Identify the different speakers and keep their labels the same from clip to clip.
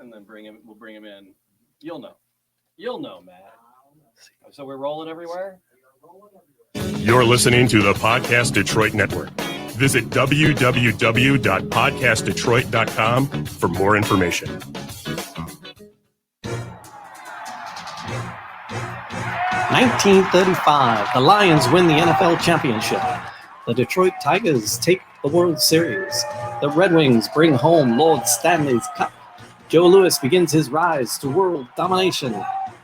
Speaker 1: and then we'll bring him in. You'll know, Matt. So we're rolling everywhere?
Speaker 2: You're listening to the Podcast Detroit Network. Visit www.podcastdetroit.com for more information.
Speaker 3: 1935, the Lions win the NFL championship. The Detroit Tigers take the World Series. The Red Wings bring home Lord Stanley's Cup. Joe Louis begins his rise to world domination.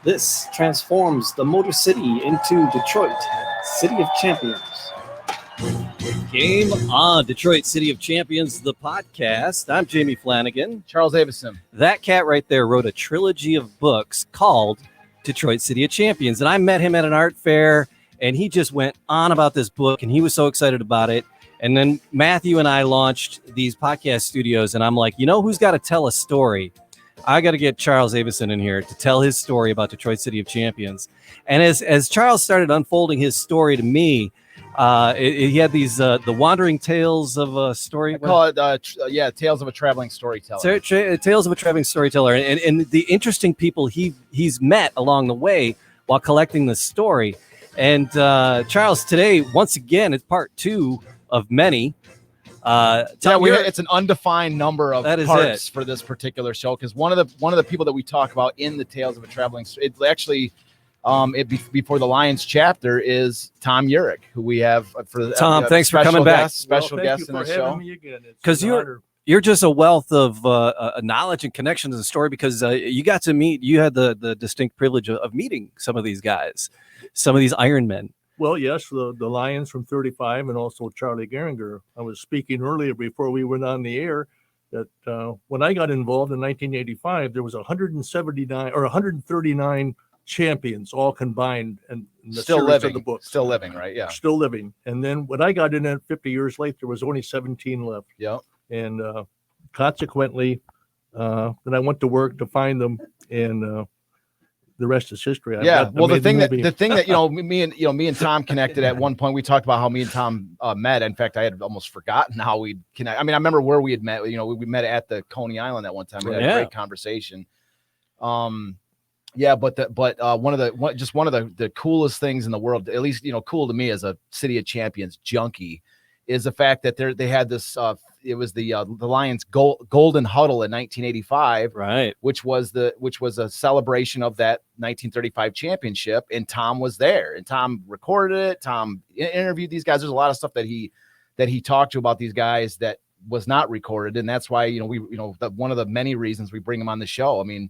Speaker 3: This transforms the Motor City into Detroit, City of Champions.
Speaker 1: Game on, Detroit City of Champions, the podcast. I'm Jamie Flanagan.
Speaker 4: Charles Avison.
Speaker 1: That cat right there wrote a trilogy of books called Detroit City of Champions. And I met him at an art fair, and he just went on about this book, and he was so excited about it. And then Matthew and I launched these podcast studios, and I'm like, you know who's got to tell a story? I got to get Charles Avison in here to tell his story about Detroit City of Champions. And as Charles started unfolding his story to me, he had these the wandering tales of a story.
Speaker 4: I call it Tales of a Traveling Storyteller.
Speaker 1: Tales of a Traveling Storyteller, and the interesting people he's met along the way while collecting the story. And Charles, today once again it's part 2 of many.
Speaker 4: It's an undefined number of parts for this particular show, because one of the people that we talk about in the Tales of a Traveling, it's actually before the Lions chapter is Tom Eurich, who we have for
Speaker 1: Tom. Thanks for coming back.
Speaker 4: Special guest in the show.
Speaker 1: Because you're just a wealth of knowledge and connections in the story, because you got to meet. You had the distinct privilege of meeting some of these guys, some of these Iron Men.
Speaker 5: Well, yes, the Lions from 35 and also Charlie Gehringer. I was speaking earlier before we went on the air that when I got involved in 1985, there was 179 or 139 champions all combined, and the
Speaker 4: still living
Speaker 5: of the book.
Speaker 4: Still living, right? Yeah.
Speaker 5: Still living. And then when I got in at 50 years late, there was only 17 left.
Speaker 4: Yeah.
Speaker 5: And consequently, then I went to work to find them, and the rest is history.
Speaker 4: The thing that me and Tom connected at one point. We talked about how me and Tom met. In fact, I had almost forgotten how we connect. I mean, I remember where we had met. We met at the Coney Island at one time. We had a great conversation. One of the coolest things in the world, at least cool to me as a City of Champions junkie, is the fact that they had this. It was the Lions Golden Huddle in 1985,
Speaker 1: right?
Speaker 4: Which was a celebration of that 1935 championship, and Tom was there, and Tom recorded it. Tom interviewed these guys. There's a lot of stuff that he talked to about these guys that was not recorded, and that's why one of the many reasons we bring him on the show. I mean,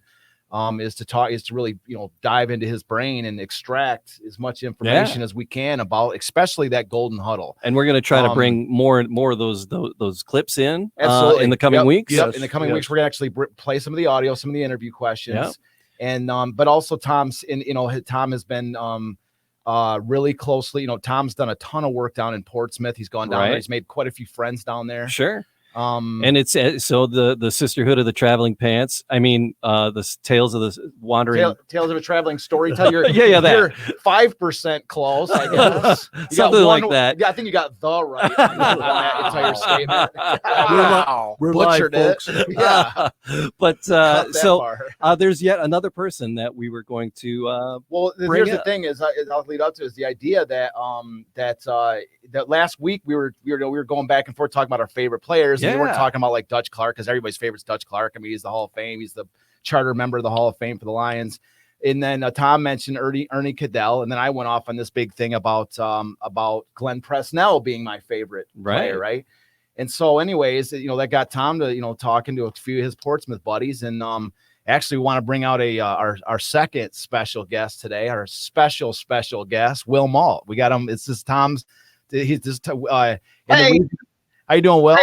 Speaker 4: is to really dive into his brain and extract as much information as we can about, especially that Golden Huddle.
Speaker 1: And we're going to try to bring more of those clips in in the coming weeks.
Speaker 4: Yep. In the coming weeks, we're going to actually play some of the audio, some of the interview questions, and but also Tom has been really closely. Tom's done a ton of work down in Portsmouth. He's gone down there. He's made quite a few friends down there.
Speaker 1: Sure. And it's so the Sisterhood of the Traveling Pants. I mean, the Tales of the Wandering
Speaker 4: Tales of a Traveling Storyteller.
Speaker 1: You're
Speaker 4: 5% close, I guess.
Speaker 1: Something like that.
Speaker 4: Yeah, I think you got the right on that entire statement. Wow,
Speaker 5: we're
Speaker 4: butchered
Speaker 5: live,
Speaker 4: it.
Speaker 5: folks.
Speaker 4: Yeah,
Speaker 1: but there's yet another person that we were going to.
Speaker 4: Here's the thing: I'll lead up to is the idea that that last week we were going back and forth talking about our favorite players. And we weren't talking about like Dutch Clark, because everybody's favorite's Dutch Clark. I mean, he's the Hall of Fame. He's the charter member of the Hall of Fame for the Lions. And then Tom mentioned Ernie Cadell, and then I went off on this big thing about Glenn Presnell being my favorite player, right? And so, anyways, that got Tom to talking to a few of his Portsmouth buddies, and actually we want to bring out our second special guest today, our special guest, Will Mault. We got him. It's just Tom's. He's just
Speaker 6: hey.
Speaker 4: How you doing, Will?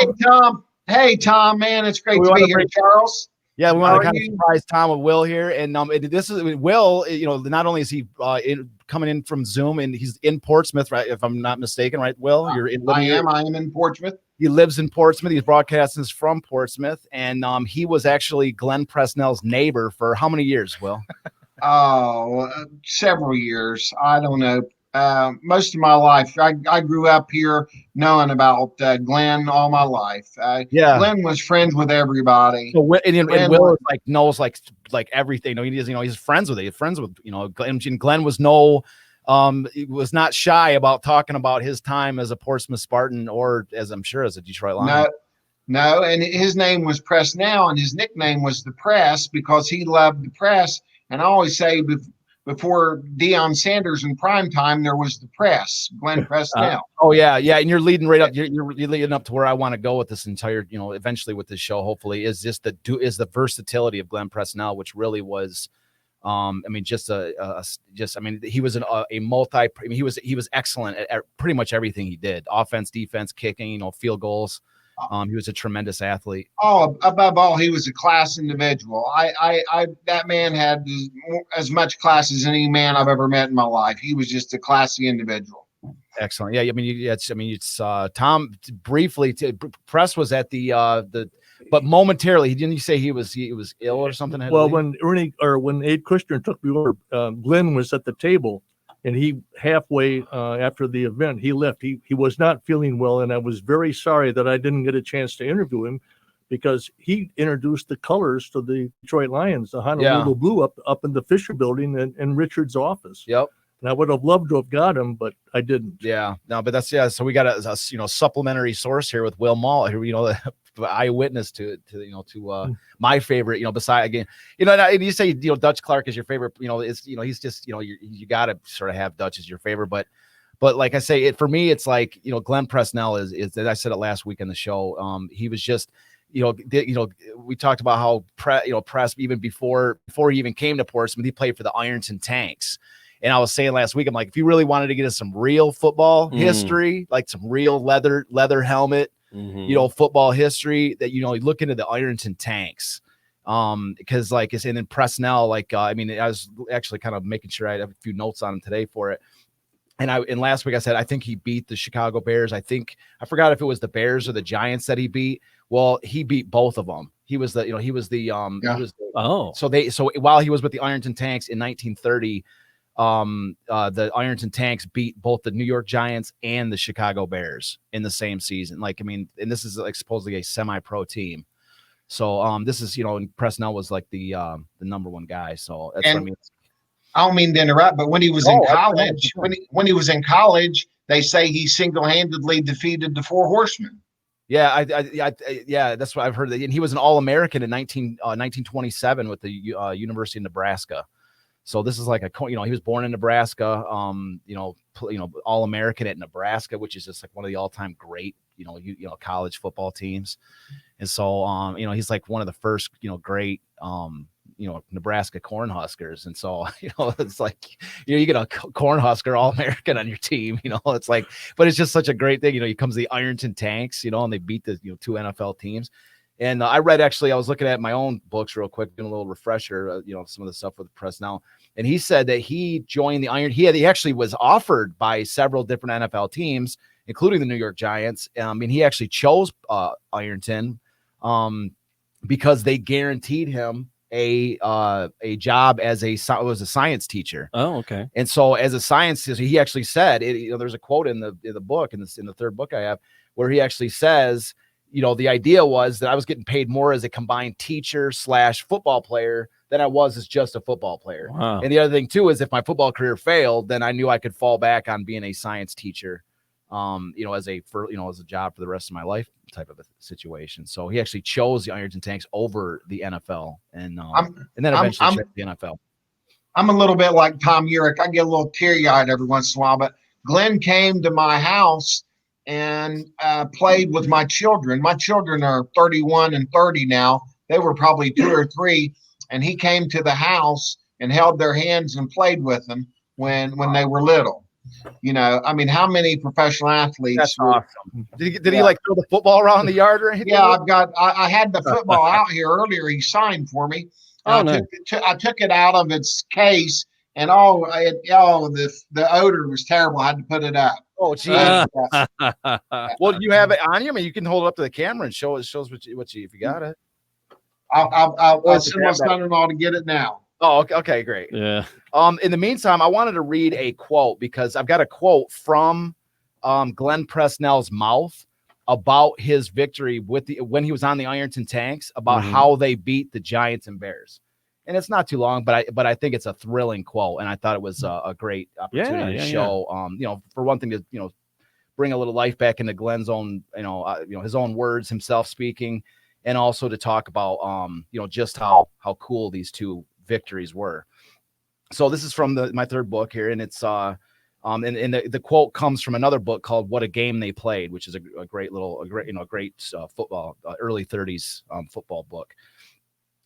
Speaker 6: Hey, Tom, man, it's great to be here, Charles.
Speaker 4: Yeah, we want to kind of surprise Tom with Will here, and this is Will. Not only is he coming in from Zoom, and he's in Portsmouth, right? If I'm not mistaken, right, Will?
Speaker 6: I am in Portsmouth.
Speaker 4: He lives in Portsmouth. He's broadcasting from Portsmouth, and he was actually Glenn Presnell's neighbor for how many years, Will?
Speaker 6: Several years. I don't know. most of my life. I grew up here knowing about Glenn all my life.
Speaker 4: Yeah.
Speaker 6: Glenn was friends with everybody.
Speaker 4: So and Will is like knows like everything. He's friends with it. He's friends with Glenn was he was not shy about talking about his time as a Portsmouth Spartan or as I'm sure as a Detroit Lion.
Speaker 6: No, and his name was Presnell, and his nickname was the Press because he loved the press. And I always say before Deion Sanders in prime time, there was the Press, Glenn Presnell.
Speaker 4: And you're leading right up. You're leading up to where I want to go with this entire, eventually with this show. Hopefully, is just the versatility of Glenn Presnell, which really was, he was a multi. He was excellent at pretty much everything he did: offense, defense, kicking, field goals. He was a tremendous athlete.
Speaker 6: Oh, above all, he was a class individual. That man had as much class as any man I've ever met in my life. He was just a classy individual.
Speaker 4: Excellent. Yeah. It's Tom briefly. Press was at but momentarily, didn't you say he was ill or something?
Speaker 5: Well, when Abe Kushner took me over, Glenn was at the table. And he halfway after the event, he left. He was not feeling well, and I was very sorry that I didn't get a chance to interview him because he introduced the colors to the Detroit Lions, the Honolulu Blue, up in the Fisher Building in Richard's office.
Speaker 4: Yep.
Speaker 5: And I would have loved to have got him, but I didn't.
Speaker 4: Yeah, no, but So we got a supplementary source here with Will Mault, who the eyewitness to my favorite. Beside again, and you say Dutch Clark is your favorite. He's just you got to sort of have Dutch as your favorite, but like I say, for me, it's like Glenn Presnell is. I said it last week in the show. He was just. We talked about how Press even before he even came to Portsmouth, he played for the Ironton Tanks. And I was saying last week, I'm like, if you really wanted to get us some real football history, like some real leather helmet, football history, that you look into the Ironton Tanks, because and then Presnell, I was actually kind of making sure I have a few notes on him today for it. And last week I said I think he beat the Chicago Bears. I forgot if it was the Bears or the Giants that he beat. Well, he beat both of them. So while he was with the Ironton Tanks in 1930. The Ironton Tanks beat both the New York Giants and the Chicago Bears in the same season. And this is supposedly a semi-pro team. So this is and Presnell was the number one guy. So that's what I mean.
Speaker 6: I don't mean to interrupt, but when he was in college, when he was in college, they say he single-handedly defeated the Four Horsemen.
Speaker 4: Yeah, that's what I've heard. And he was an All-American in 1927 with the University of Nebraska. So this is he was born in Nebraska, All-American at Nebraska, which is just one of the all-time great, college football teams. And so, he's one of the first, great, Nebraska Cornhuskers. And so, it's you get a Cornhusker All-American on your team, but it's just such a great thing. He comes to the Ironton Tanks, and they beat the, two NFL teams. And I was looking at my own books real quick, doing a little refresher, some of the stuff with Presnell. And he said that he joined the Iron. He actually was offered by several different NFL teams, including the New York Giants. He actually chose Ironton because they guaranteed him a job as a science teacher.
Speaker 1: Oh, okay.
Speaker 4: And so as a science teacher, he actually said, there's a quote in the book, in the third book I have, where he actually says, the idea was that I was getting paid more as a combined teacher / football player than I was as just a football player.
Speaker 1: Wow.
Speaker 4: And the other thing too is if my football career failed, then I knew I could fall back on being a science teacher, as a job for the rest of my life type of a situation. So he actually chose the Ironton Tanks over the NFL, and then eventually chose the NFL.
Speaker 6: I'm a little bit like Tom Eurich. I get a little teary-eyed every once in a while, but Glenn came to my house and played with my children. My children are 31 and 30 now. They were probably 2 or 3, and he came to the house and held their hands and played with them when they were little. How many professional athletes?
Speaker 4: That's awesome. Did he throw the football around the yard or anything?
Speaker 6: Yeah, I had the football out here earlier. He signed for me.
Speaker 1: Oh, no.
Speaker 6: I took it out of its case, and the odor was terrible. I had to put it up.
Speaker 4: Oh, geez. Well, you have it on you. You can hold it up to the camera and shows what you if you got it.
Speaker 6: I'll send my son-in-law to get it now.
Speaker 4: Oh, okay, great.
Speaker 1: Yeah.
Speaker 4: In the meantime, I wanted to read a quote because I've got a quote from Glenn Presnell's mouth about his victory when he was on the Ironton Tanks, about how they beat the Giants and Bears. And it's not too long, but I think it's a thrilling quote, and I thought it was a great opportunity to show, for one thing, to bring a little life back into Glenn's own, his own words, himself speaking, and also to talk about, just how cool these two victories were. So this is from my third book here, and it's and the quote comes from another book called "What a Game They Played," which is a great football early 30s football book.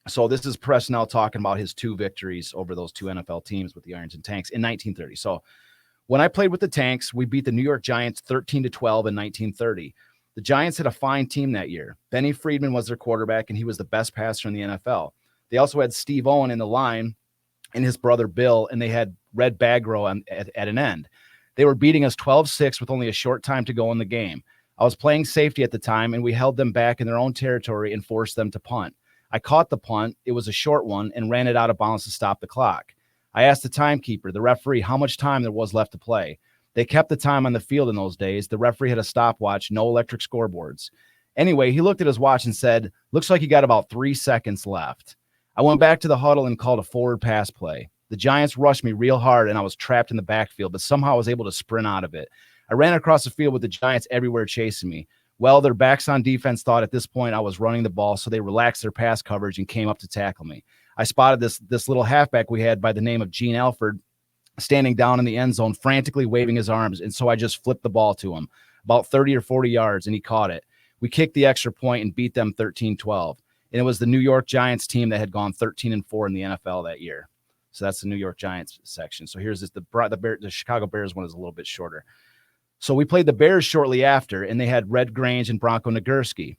Speaker 4: So this is Presnell talking about his two victories over those two NFL teams with the Ironton Tanks in 1930. So when I played with the Tanks, we beat the New York Giants 13-12 in 1930. The Giants had a fine team that year. Benny Friedman was their quarterback, and he was the best passer in the NFL. They also had Steve Owen in the line and his brother Bill, and they had Red Bagro at an end. They were beating us 12-6 with only a short time to go in the game. I was playing safety at the time, and we held them back in their own territory and forced them to punt. I caught the punt. It was a short one and ran it out of bounds to stop the clock. I asked the timekeeper, the referee, how much time there was left to play. They kept the time on the field in those days. The referee had a stopwatch, no electric scoreboards. Anyway, he looked at his watch and said, "Looks like you got about 3 seconds left." I went back to the huddle and called a forward pass play. The Giants rushed me real hard, and I was trapped in the backfield, but somehow I was able to sprint out of it. I ran across the field with the Giants everywhere chasing me. Well, their backs on defense thought at this point I was running the ball, so they relaxed their pass coverage and came up to tackle me. I spotted this little halfback we had by the name of Gene Alford standing down in the end zone, frantically waving his arms, and so I just flipped the ball to him about 30 or 40 yards, and he caught it. We kicked the extra point and beat them 13-12. And it was the New York Giants team that had gone 13-4 in the NFL that year. So that's the New York Giants section. So here's this, the Chicago Bears one is a little bit shorter. So we played the Bears shortly after, and they had Red Grange and Bronco Nagurski.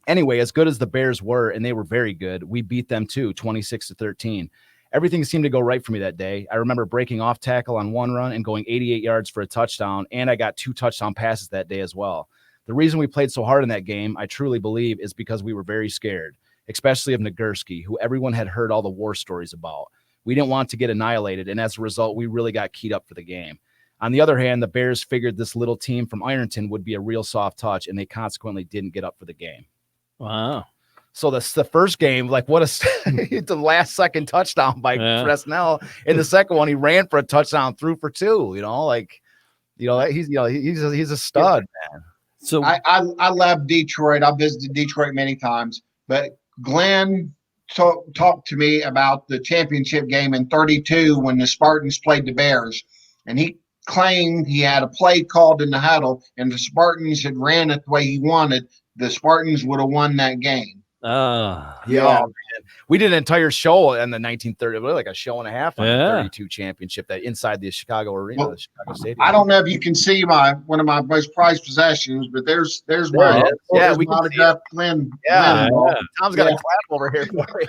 Speaker 4: Anyway, as good as the Bears were, and they were very good, we beat them too, 26-13. Everything seemed to go right for me that day. I remember breaking off tackle on one run and going 88 yards for a touchdown, and I got 2 touchdown passes that day as well. The reason we played so hard in that game, I truly believe, is because we were very scared, especially of Nagurski, who everyone had heard all the war stories about. We didn't want to get annihilated, and as a result, we really got keyed up for the game. On the other hand, the Bears figured this little team from Ironton would be a real soft touch, and they consequently didn't get up for the game.
Speaker 1: Wow.
Speaker 4: So the first game, like the last second touchdown by Presnell. In the second one, he ran for a touchdown, threw for 2. He's a stud, man.
Speaker 6: So I love Detroit. I visited Detroit many times, but Glenn talked to me about the championship game in 32 when the Spartans played the Bears, and he claimed he had a play called in the huddle, and the Spartans had ran it the way he wanted. The Spartans would have won that game.
Speaker 4: Yeah. We did an entire show in the 1930, like a show and a half on the 32 championship that inside the Chicago arena, the Chicago Stadium.
Speaker 6: I don't know if you can see one of my most prized possessions, but there's my
Speaker 4: we can see it.
Speaker 6: Glenn.
Speaker 4: Tom's got a clap over here for you.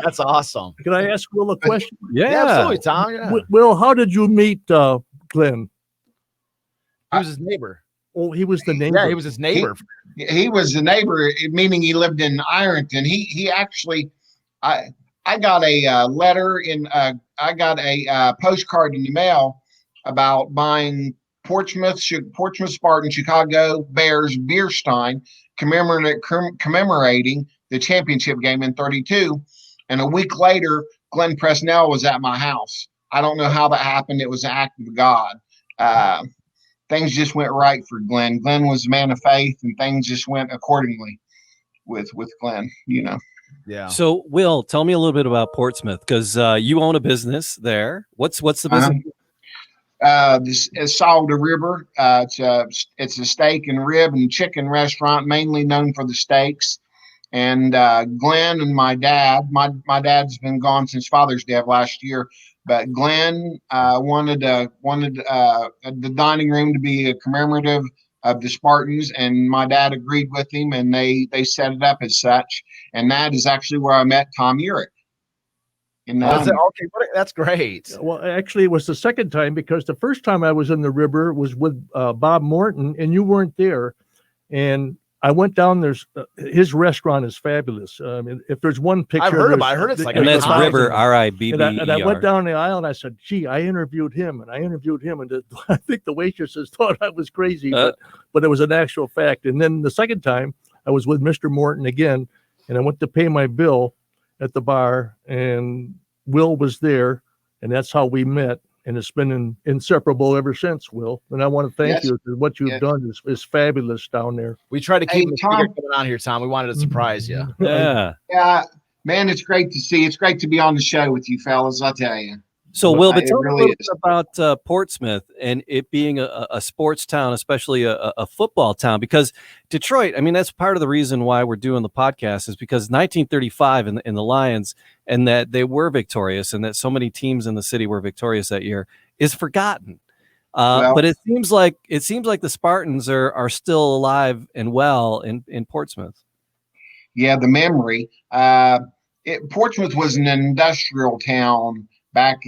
Speaker 4: That's awesome.
Speaker 5: Can I ask Will a question?
Speaker 4: Yeah, absolutely, Tom. Yeah.
Speaker 5: Will, how did you meet Glenn?
Speaker 4: He was his neighbor.
Speaker 5: Oh, he was the neighbor.
Speaker 4: Yeah, he was his neighbor.
Speaker 6: He was the neighbor, meaning he lived in Ironton. He actually, I got a letter I got a postcard in the mail about buying Portsmouth Spartan Chicago Bears beer stein commemorating the championship game in 32. And a week later, Glenn Presnell was at my house. I don't know how that happened. It was an act of God. Things just went right for Glenn. Glenn was a man of faith, and things just went accordingly with Glenn,
Speaker 4: Yeah.
Speaker 1: So, Will, tell me a little bit about Portsmouth, because you own a business there. What's the business?
Speaker 6: This is Salt the River. It's a steak and rib and chicken restaurant, mainly known for the steaks. And Glenn and my dad, my dad's been gone since Father's Day of last year. But Glenn wanted the dining room to be a commemorative of the Spartans, and my dad agreed with him, and they set it up as such. And that is actually where I met Tom Eurich.
Speaker 4: That's great.
Speaker 5: Well, actually, it was the second time, because the first time I was in the river was with Bob Morton, and you weren't there. And I went down. There's his restaurant is fabulous. If there's one picture,
Speaker 4: I've heard about it. I heard it's like,
Speaker 1: and that's
Speaker 4: iconic.
Speaker 1: River RIBBER.
Speaker 5: And I went down the aisle and I said, "Gee, I interviewed him, and I think the waitresses thought I was crazy, but it was an actual fact." And then the second time, I was with Mr. Morton again, and I went to pay my bill at the bar, and Will was there, and that's how we met. And it's been inseparable ever since, Will. And I want to thank you. What you've done is fabulous down there.
Speaker 4: We try to keep the
Speaker 6: Tom,
Speaker 4: coming on here, Tom. We wanted to surprise you.
Speaker 1: Yeah.
Speaker 6: Yeah, man, it's great to see. It's great to be on the show with you fellas, I tell you.
Speaker 1: So, Will, but
Speaker 6: It
Speaker 1: tell us
Speaker 6: really
Speaker 1: a little
Speaker 6: is.
Speaker 1: bit about Portsmouth and it being a sports town, especially a football town, because Detroit, I mean, that's part of the reason why we're doing the podcast is because 1935 in the Lions, and that they were victorious and that so many teams in the city were victorious that year is forgotten. But it seems like the Spartans are still alive and well in Portsmouth.
Speaker 6: Yeah, the memory. Portsmouth was an industrial town back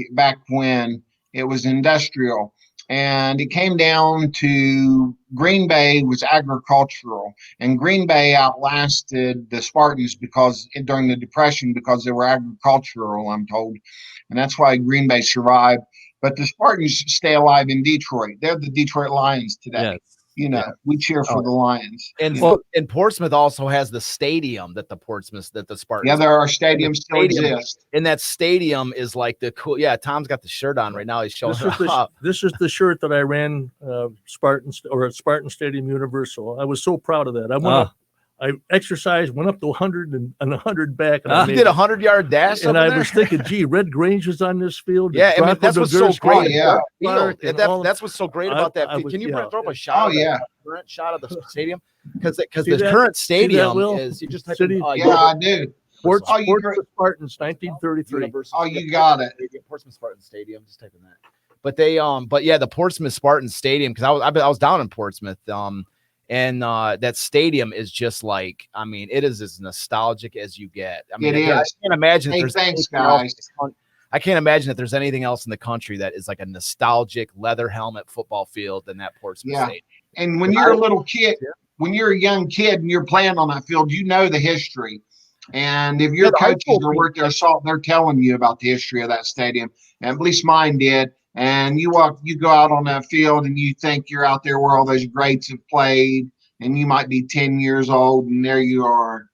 Speaker 6: when it was industrial, and it came down to Green Bay was agricultural, and Green Bay outlasted the Spartans during the Depression because they were agricultural, I'm told, and that's why Green Bay survived. But the Spartans stay alive in Detroit. They're the Detroit Lions today.
Speaker 1: Yes.
Speaker 6: We cheer for the Lions.
Speaker 4: And and Portsmouth also has the stadium that the Spartans.
Speaker 6: Yeah, there are stadiums still exist.
Speaker 4: And that stadium is like the cool. Yeah, Tom's got the shirt on right now. He's showing up.
Speaker 5: This is the shirt that I ran Spartan Stadium Universal. I was so proud of that. I exercised, went up to 100 and 100 back. And
Speaker 4: you did a 100-yard dash.
Speaker 5: And I was thinking, gee, Red Grange is on this field.
Speaker 4: Yeah, I mean, that's what's so great.
Speaker 5: That's
Speaker 4: what's so great about that. Can you throw up a shot?
Speaker 6: Oh, yeah.
Speaker 4: Current shot of the stadium? Because the current stadium is you just type in,
Speaker 6: I do.
Speaker 5: Portsmouth Spartans, 1933.
Speaker 6: Oh, you got it.
Speaker 4: Portsmouth Spartan Stadium. Just type in that. But the Portsmouth Spartan Stadium, because I was down in Portsmouth, and that stadium is just like, I mean, it is as nostalgic as you get. I mean, I can't imagine I can't imagine that there's anything else in the country that is like a nostalgic leather helmet football field than that Portsmouth Stadium.
Speaker 6: And when you're a little kid, when you're a young kid and you're playing on that field, you know the history. And if your coaches are worth their salt, they're telling you about the history of that stadium. And at least mine did. And you go out on that field and you think you're out there where all those greats have played, and you might be 10 years old, and there you are.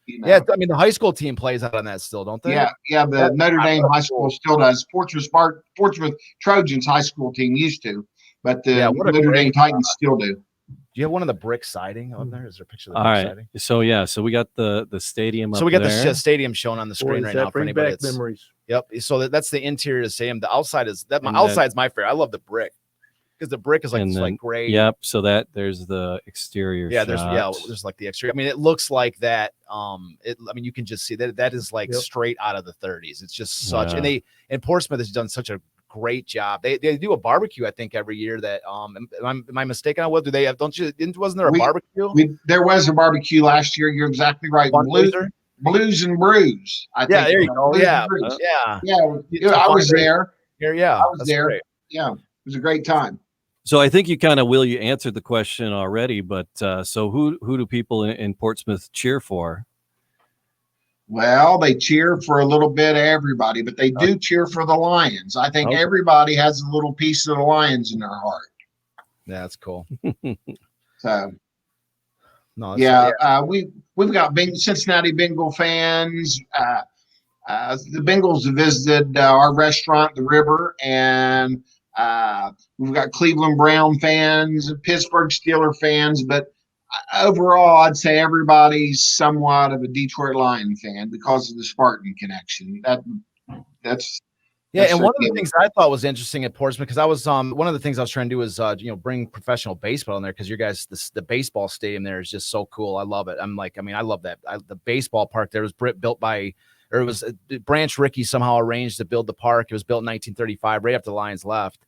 Speaker 4: Yeah, I mean, the high school team plays out on that still, don't they?
Speaker 6: Yeah. The Notre Dame high school still does. Portsmouth Trojans high school team used to, but the Notre Dame Titans still do.
Speaker 4: Do you have one of the brick siding on there? Is there a picture of the
Speaker 1: brick
Speaker 4: siding?
Speaker 1: So we got the stadium.
Speaker 4: So we got the stadium shown on the screen right now for anybody.
Speaker 5: Back memories.
Speaker 4: Yep. So that's the interior of the stadium. The outside is that. My outside's my favorite. I love the brick because the brick is like great.
Speaker 1: Yep. So that there's the exterior.
Speaker 4: Yeah. There's like the exterior. I mean, it looks like that. I mean, you can just see that is like straight out of the 30s. It's just such, and Portsmouth has done such a great job. They do a barbecue, I think, every year. That am I mistaken? What do they have? Wasn't there a barbecue?
Speaker 6: There was a barbecue last year. You're exactly right. Blues and Brews. I think.
Speaker 4: There you go. Yeah.
Speaker 6: I was there.
Speaker 4: I
Speaker 6: was there. Great. Yeah, it was a great time.
Speaker 1: So I think you answered the question already, but so who do people in Portsmouth cheer for?
Speaker 6: Well, they cheer for a little bit of everybody, but they do cheer for the Lions. I think everybody has a little piece of the Lions in their heart.
Speaker 4: Yeah, that's cool.
Speaker 6: So, we've got Cincinnati Bengal fans. The Bengals have visited our restaurant, The River, and we've got Cleveland Brown fans, Pittsburgh Steeler fans, but overall, I'd say everybody's somewhat of a Detroit Lion fan because of the Spartan connection. That's
Speaker 4: and one of the things I thought was interesting at Portsmouth, because I was one of the things I was trying to do is bring professional baseball in there, because your guys the baseball stadium there is just so cool. I love it. I love that. The baseball park there was built by, or it was Branch Rickey somehow arranged to build the park. It was built in 1935, right after the Lions left.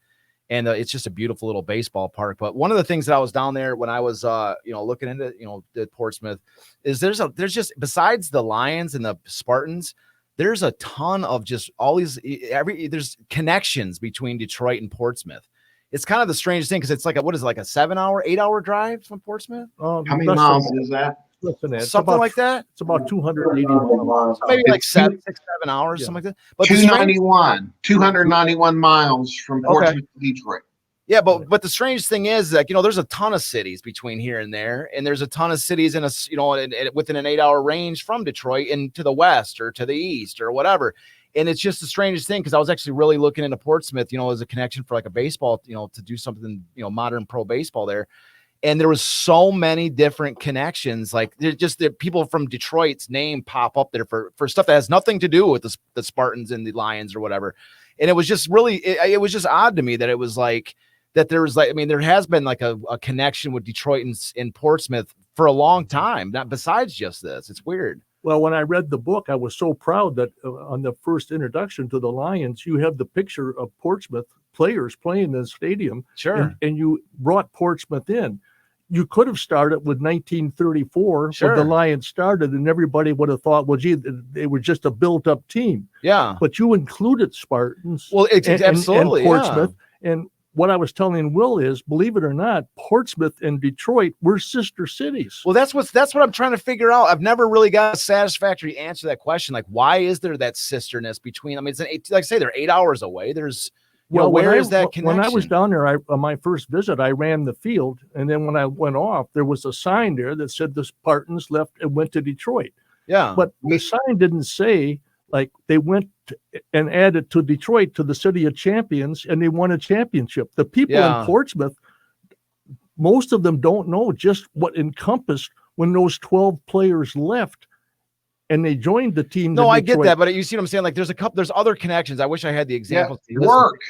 Speaker 4: And it's just a beautiful little baseball park. But one of the things that I was down there when I was, looking into, the Portsmouth, is there's just, besides the Lions and the Spartans, there's a ton of just all these, there's connections between Detroit and Portsmouth. it's kind of the strangest thing because it's like what is it, like a 7-hour, 8-hour drive from Portsmouth?
Speaker 6: How many miles is that?
Speaker 4: Something like that.
Speaker 5: It's about 280 miles.
Speaker 4: Maybe like 6-7 hours, something like that. But
Speaker 6: 291 miles from Portsmouth to Detroit.
Speaker 4: Yeah, but the strange thing is like, there's a ton of cities between here and there, and there's a ton of cities in within an 8-hour range from Detroit and to the west or to the east or whatever. And it's just the strangest thing because I was actually really looking into Portsmouth, as a connection for like a baseball, to do something, modern pro baseball there. And there was so many different connections. Like the people from Detroit's name pop up there for stuff that has nothing to do with the Spartans and the Lions or whatever. And it was just really, it was just odd to me that it was like, that there was there has been like a connection with Detroit and Portsmouth for a long time, not besides just this. It's weird.
Speaker 5: Well, when I read the book, I was so proud that on the first introduction to the Lions, you have the picture of Portsmouth players playing in the stadium.
Speaker 4: Sure.
Speaker 5: And you brought Portsmouth in. You could have started with 1934
Speaker 4: Sure.
Speaker 5: when the Lions started, and everybody would have thought, well, gee, they were just a built-up team.
Speaker 4: Yeah.
Speaker 5: But you included Spartans.
Speaker 4: Well, it's absolutely
Speaker 5: and Portsmouth. Yeah. And what I was telling Will is, believe it or not, Portsmouth and Detroit were sister cities.
Speaker 4: Well, that's what I'm trying to figure out. I've never really got a satisfactory answer to that question. Like, why is there that sisterness between? I mean, like I say, they're 8 hours away. There's, where is that connection?
Speaker 5: When I was down there, on my first visit, I ran the field, and then when I went off, there was a sign there that said the Spartans left and went to Detroit.
Speaker 4: Yeah,
Speaker 5: but the sign didn't say like they went and added to Detroit to the city of champions, and they won a championship. The people in Portsmouth, most of them don't know just what encompassed when those 12 players left and they joined the team.
Speaker 4: No, I get that, but you see what I'm saying? Like there's other connections. I wish I had the examples.
Speaker 6: Yeah, work.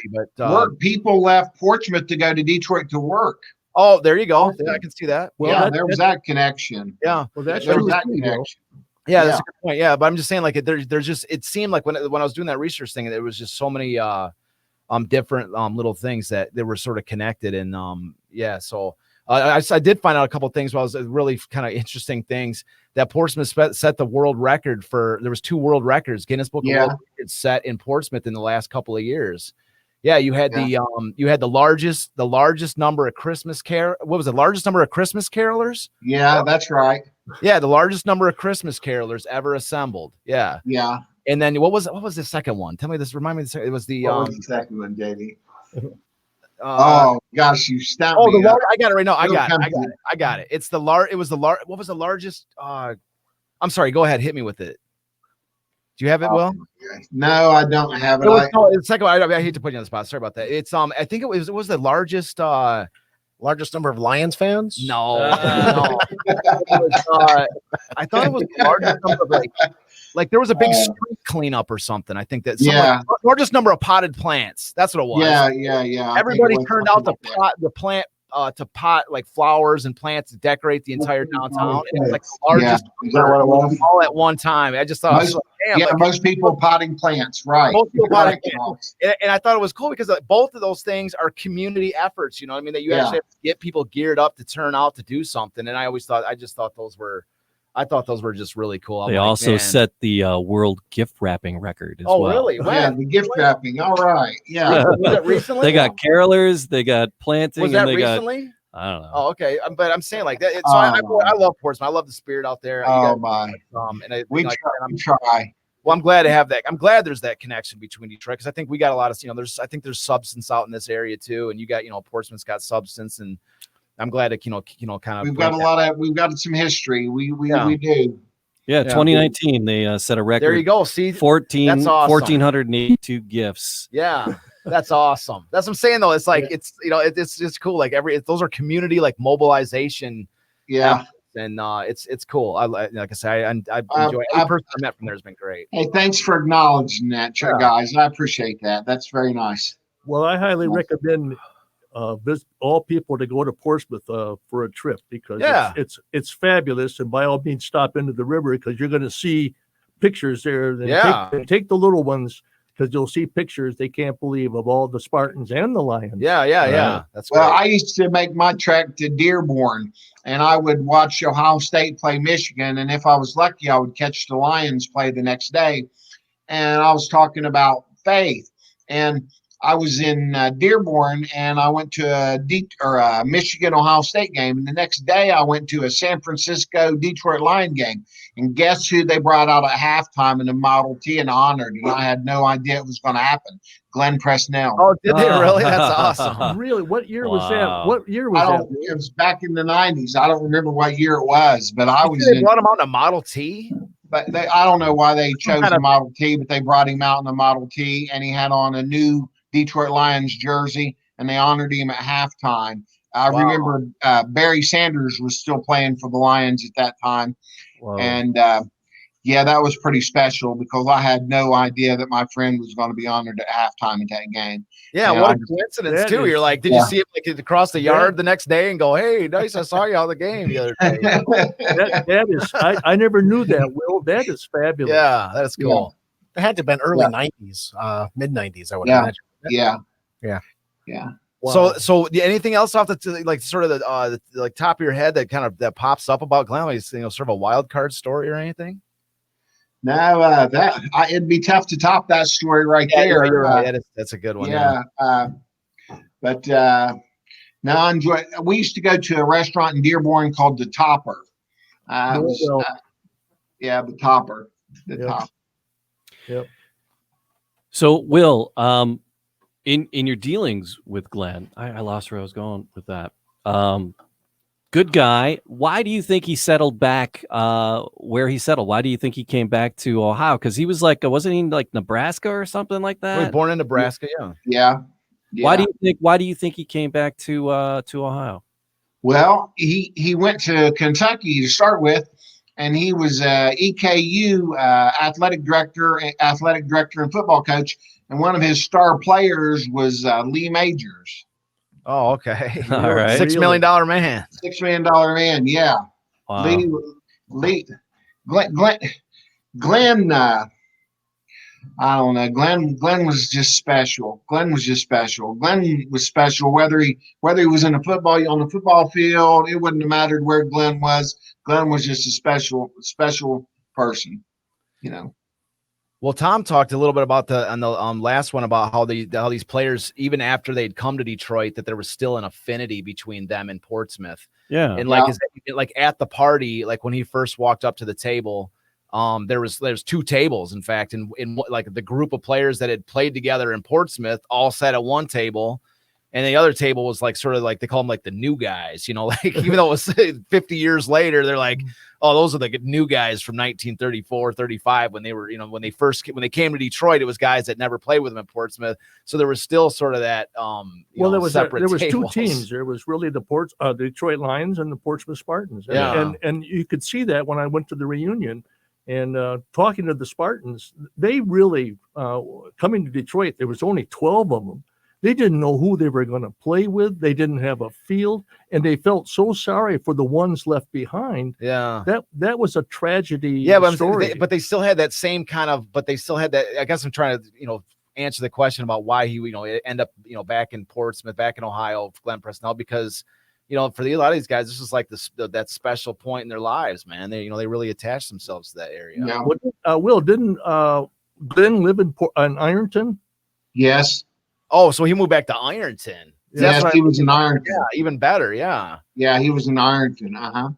Speaker 6: People left Portsmouth to go to Detroit to work.
Speaker 4: Oh, there you go. Yeah, I can see that.
Speaker 6: Well, there was that connection.
Speaker 4: Yeah.
Speaker 5: Well, there
Speaker 6: was that connection.
Speaker 4: Yeah, that's a good point. Yeah, but I'm just saying, like, there's just, it seemed like when I was doing that research thing, there was just so many different little things that they were sort of connected. And so I did find out a couple of things. Well, it was really kind of interesting things that Portsmouth set the world record for. There was 2 world records, Guinness Book of World Records set in Portsmouth in the last couple of years. Yeah, you had the largest number of Christmas what was the largest number of Christmas carolers?
Speaker 6: Yeah, that's right.
Speaker 4: Yeah, the largest number of Christmas carolers ever assembled. Yeah.
Speaker 6: Yeah.
Speaker 4: And then what was the second one? Tell me this. Remind me. It was the
Speaker 6: what was the second one, JD? Oh gosh, you stumped me.
Speaker 4: I got it right now. I got it. It's It was the What was the largest? I'm sorry. Go ahead. Hit me with it. Do you have it, Will?
Speaker 6: No, I don't have it.
Speaker 4: The second one, I hate to put you on the spot. Sorry about that. It's I think it was the largest
Speaker 7: number of Lions fans.
Speaker 4: No. No. I thought it was the largest number of like there was a big street cleanup or something. I think that largest number of potted plants. That's what it was.
Speaker 6: Yeah.
Speaker 4: Everybody turned out to plant like flowers and plants to decorate the entire downtown. And it was like the largest all at one time. I just thought
Speaker 6: most people potting plants, right?
Speaker 4: Most people potting plants. And I thought it was cool because both of those things are community efforts, you know what I mean? That you actually have to get people geared up to turn out to do something. And I thought those were just really cool.
Speaker 1: They also set the world gift wrapping record as well.
Speaker 4: Oh, really?
Speaker 6: Wow. Yeah, the gift wrapping. All right. Yeah.
Speaker 4: Was that recently?
Speaker 1: They got carolers, they got planting.
Speaker 4: Was that recently?
Speaker 1: I don't know.
Speaker 4: Oh, okay. But I'm saying like that. So I love Portsmouth. I love the spirit out there.
Speaker 6: We try.
Speaker 4: Well, I'm glad to have that. I'm glad there's that connection between Detroit because I think we got a lot of, I think there's substance out in this area too. And you got, Portsmouth's got substance, and I'm glad to, kind of.
Speaker 6: We've got some history. We do.
Speaker 1: Yeah, 2019 they set a record.
Speaker 4: There you go. See,
Speaker 1: 1,482 gifts.
Speaker 4: Yeah. That's awesome. That's what I'm saying though. It's like it's just cool. Like those are community like mobilization.
Speaker 6: Yeah.
Speaker 4: And it's cool. Like I say, I enjoy every person I met from there has been great.
Speaker 6: Hey, thanks for acknowledging that, guys. I appreciate that. That's very nice.
Speaker 5: Well, I highly recommend all people to go to Portsmouth for a trip because it's fabulous. And by all means, stop into the river because you're going to see pictures there. Take the little ones. Because you'll see pictures they can't believe of all the Spartans and the Lions.
Speaker 4: Yeah. That's great.
Speaker 6: Well, I used to make my trek to Dearborn, and I would watch Ohio State play Michigan. And if I was lucky, I would catch the Lions play the next day. And I was talking about faith. And I was in Dearborn, and I went to a Michigan Ohio State game, and the next day I went to a San Francisco Detroit Lion game. And guess who they brought out at halftime in the Model T and honored? And I had no idea it was going to happen. Glenn Presnell.
Speaker 4: Oh, did they really? That's awesome.
Speaker 5: Really? What year was that?
Speaker 1: Wow.
Speaker 5: What year was that?
Speaker 6: It was back in the 90s. I don't remember what year it was, but I was
Speaker 4: They
Speaker 6: in.
Speaker 4: brought him out in a Model T.
Speaker 6: But I don't know why they chose the Model T, but they brought him out in the Model T, and he had on a new Detroit Lions jersey, and they honored him at halftime. I remember Barry Sanders was still playing for the Lions at that time.
Speaker 1: Whoa.
Speaker 6: And yeah, that was pretty special because I had no idea that my friend was going to be honored at halftime at that game.
Speaker 4: Yeah,
Speaker 6: and
Speaker 4: what a coincidence too. You're like, did you see him like across the yard the next day and go, "Hey, nice, I saw you on the game the other day."
Speaker 5: that is, I never knew that, Will. That is fabulous.
Speaker 4: Yeah, that's cool.
Speaker 7: It had to have been early 90s, mid 90s, I would
Speaker 6: Yeah.
Speaker 7: imagine.
Speaker 6: Yeah.
Speaker 4: Wow. So anything else off the like sort of the like top of your head that pops up about Glenn? Like, sort of a wild card story or anything?
Speaker 6: No, it'd be tough to top that story right there.
Speaker 4: You're right. That's a good one.
Speaker 6: Yeah. But no, I enjoy. We used to go to a restaurant in Dearborn called the Topper. The Topper. The Topper.
Speaker 5: Yep.
Speaker 1: So, Will, in your dealings with Glenn, I lost where I was going with that. Good guy. Why do you think he settled back where he settled? Why do you think he came back to Ohio? Because he was like, wasn't he like Nebraska or something like that?
Speaker 4: He was born in Nebraska. Yeah.
Speaker 6: Yeah.
Speaker 1: Why do you think he came back to Ohio?
Speaker 6: Well, he went to Kentucky to start with, and he was EKU athletic director and football coach, and one of his star players was Lee Majors.
Speaker 4: Oh, okay.
Speaker 1: All right.
Speaker 4: $6 million man.
Speaker 6: $6 million man. Yeah.
Speaker 1: Wow.
Speaker 6: Glenn, I don't know. Glenn was just special. Glenn was special. Whether he was on the football field, it wouldn't have mattered where Glenn was. Glenn was just a special person, you know.
Speaker 4: Well, Tom talked a little bit about on the last one about how these players, even after they'd come to Detroit, that there was still an affinity between them and Portsmouth.
Speaker 1: Yeah.
Speaker 4: And like at the party, like when he first walked up to the table, there's two tables, in fact, in like the group of players that had played together in Portsmouth all sat at one table, and the other table was like sort of like they call them like the new guys, like even though it was 50 years later, they're like, oh, those are the new guys from 1934, 35 when they were, when they came to Detroit, it was guys that never played with them in Portsmouth. So there was still sort of that
Speaker 5: there was two
Speaker 4: tables.
Speaker 5: teams. There was really the Detroit Lions and the Portsmouth Spartans. And you could see that when I went to the reunion and talking to the Spartans, they really coming to Detroit, there was only 12 of them. They didn't know who they were going to play with. They didn't have a field, and they felt so sorry for the ones left behind.
Speaker 4: Yeah,
Speaker 5: that was a tragedy.
Speaker 4: Yeah, but
Speaker 5: story.
Speaker 4: But they still had that same kind of. But they still had that. I guess I'm trying to answer the question about why he end up back in Portsmouth, back in Ohio, Glenn Presnell, because for a lot of these guys, this is like that special point in their lives, man. They they really attach themselves to that area.
Speaker 6: Yeah.
Speaker 5: Will, didn't Glenn live in Ironton?
Speaker 6: Yes.
Speaker 4: Oh, so he moved back to Ironton.
Speaker 6: Yes, he was in Ironton.
Speaker 4: Yeah, even better. Yeah.
Speaker 6: Yeah, he was in Ironton.
Speaker 1: Oh.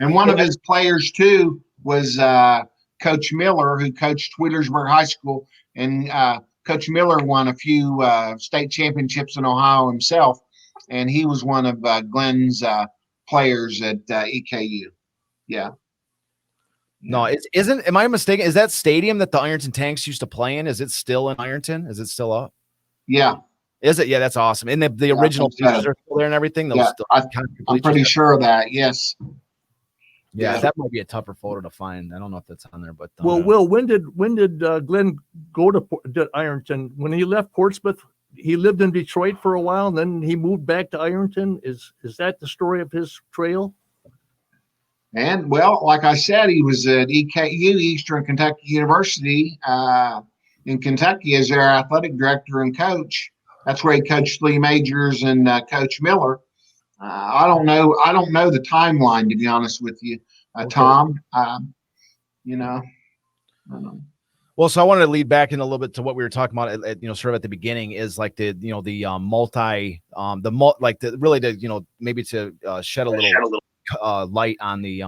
Speaker 6: And one of his players too was Coach Miller, who coached Wheelersburg High School, and Coach Miller won a few state championships in Ohio himself, and he was one of Glenn's players at EKU. Yeah.
Speaker 4: No, am I mistaken? Is that stadium that the Ironton Tanks used to play in? Is it still in Ironton? Is it still up?
Speaker 6: Yeah.
Speaker 4: Is it? Yeah, that's awesome. And the original pieces are still there and everything.
Speaker 6: I'm pretty sure of that. Yes.
Speaker 4: Yeah, that might be a tougher photo to find. I don't know if that's on there, but
Speaker 5: Will, when did Glenn go to Ironton? When he left Portsmouth, he lived in Detroit for a while, and then he moved back to Ironton. Is that the story of his trail?
Speaker 6: And well, like I said, he was at EKU, Eastern Kentucky University, in Kentucky as their athletic director and coach. That's where he coached Lee Majors and Coach Miller. I don't know the timeline, to be honest with you,
Speaker 5: Okay.
Speaker 6: Tom. I don't know.
Speaker 4: Well, so I wanted to lead back in a little bit to what we were talking about, sort of at the beginning is like the maybe to shed a little light on the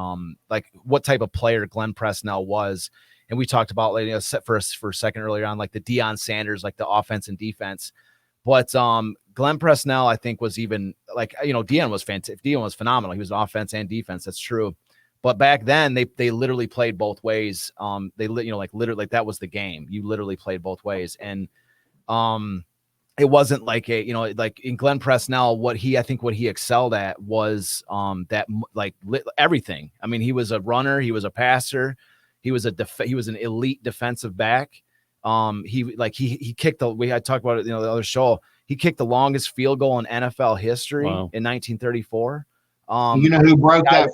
Speaker 4: like what type of player Glenn Presnell was. And we talked about, like, set for a second earlier on, like the Deion Sanders, like the offense and defense. But Glenn Presnell, I think, was even like, Deion was fantastic. Deion was phenomenal. He was offense and defense. That's true. But back then they literally played both ways. Literally that was the game. You literally played both ways. And it wasn't like like in Glenn Presnell, what he excelled at was everything. I mean, he was a runner, he was a passer, he was an elite defensive back. He kicked I talked about it, the other show. He kicked the longest field goal in NFL history in 1934.
Speaker 6: Who broke that?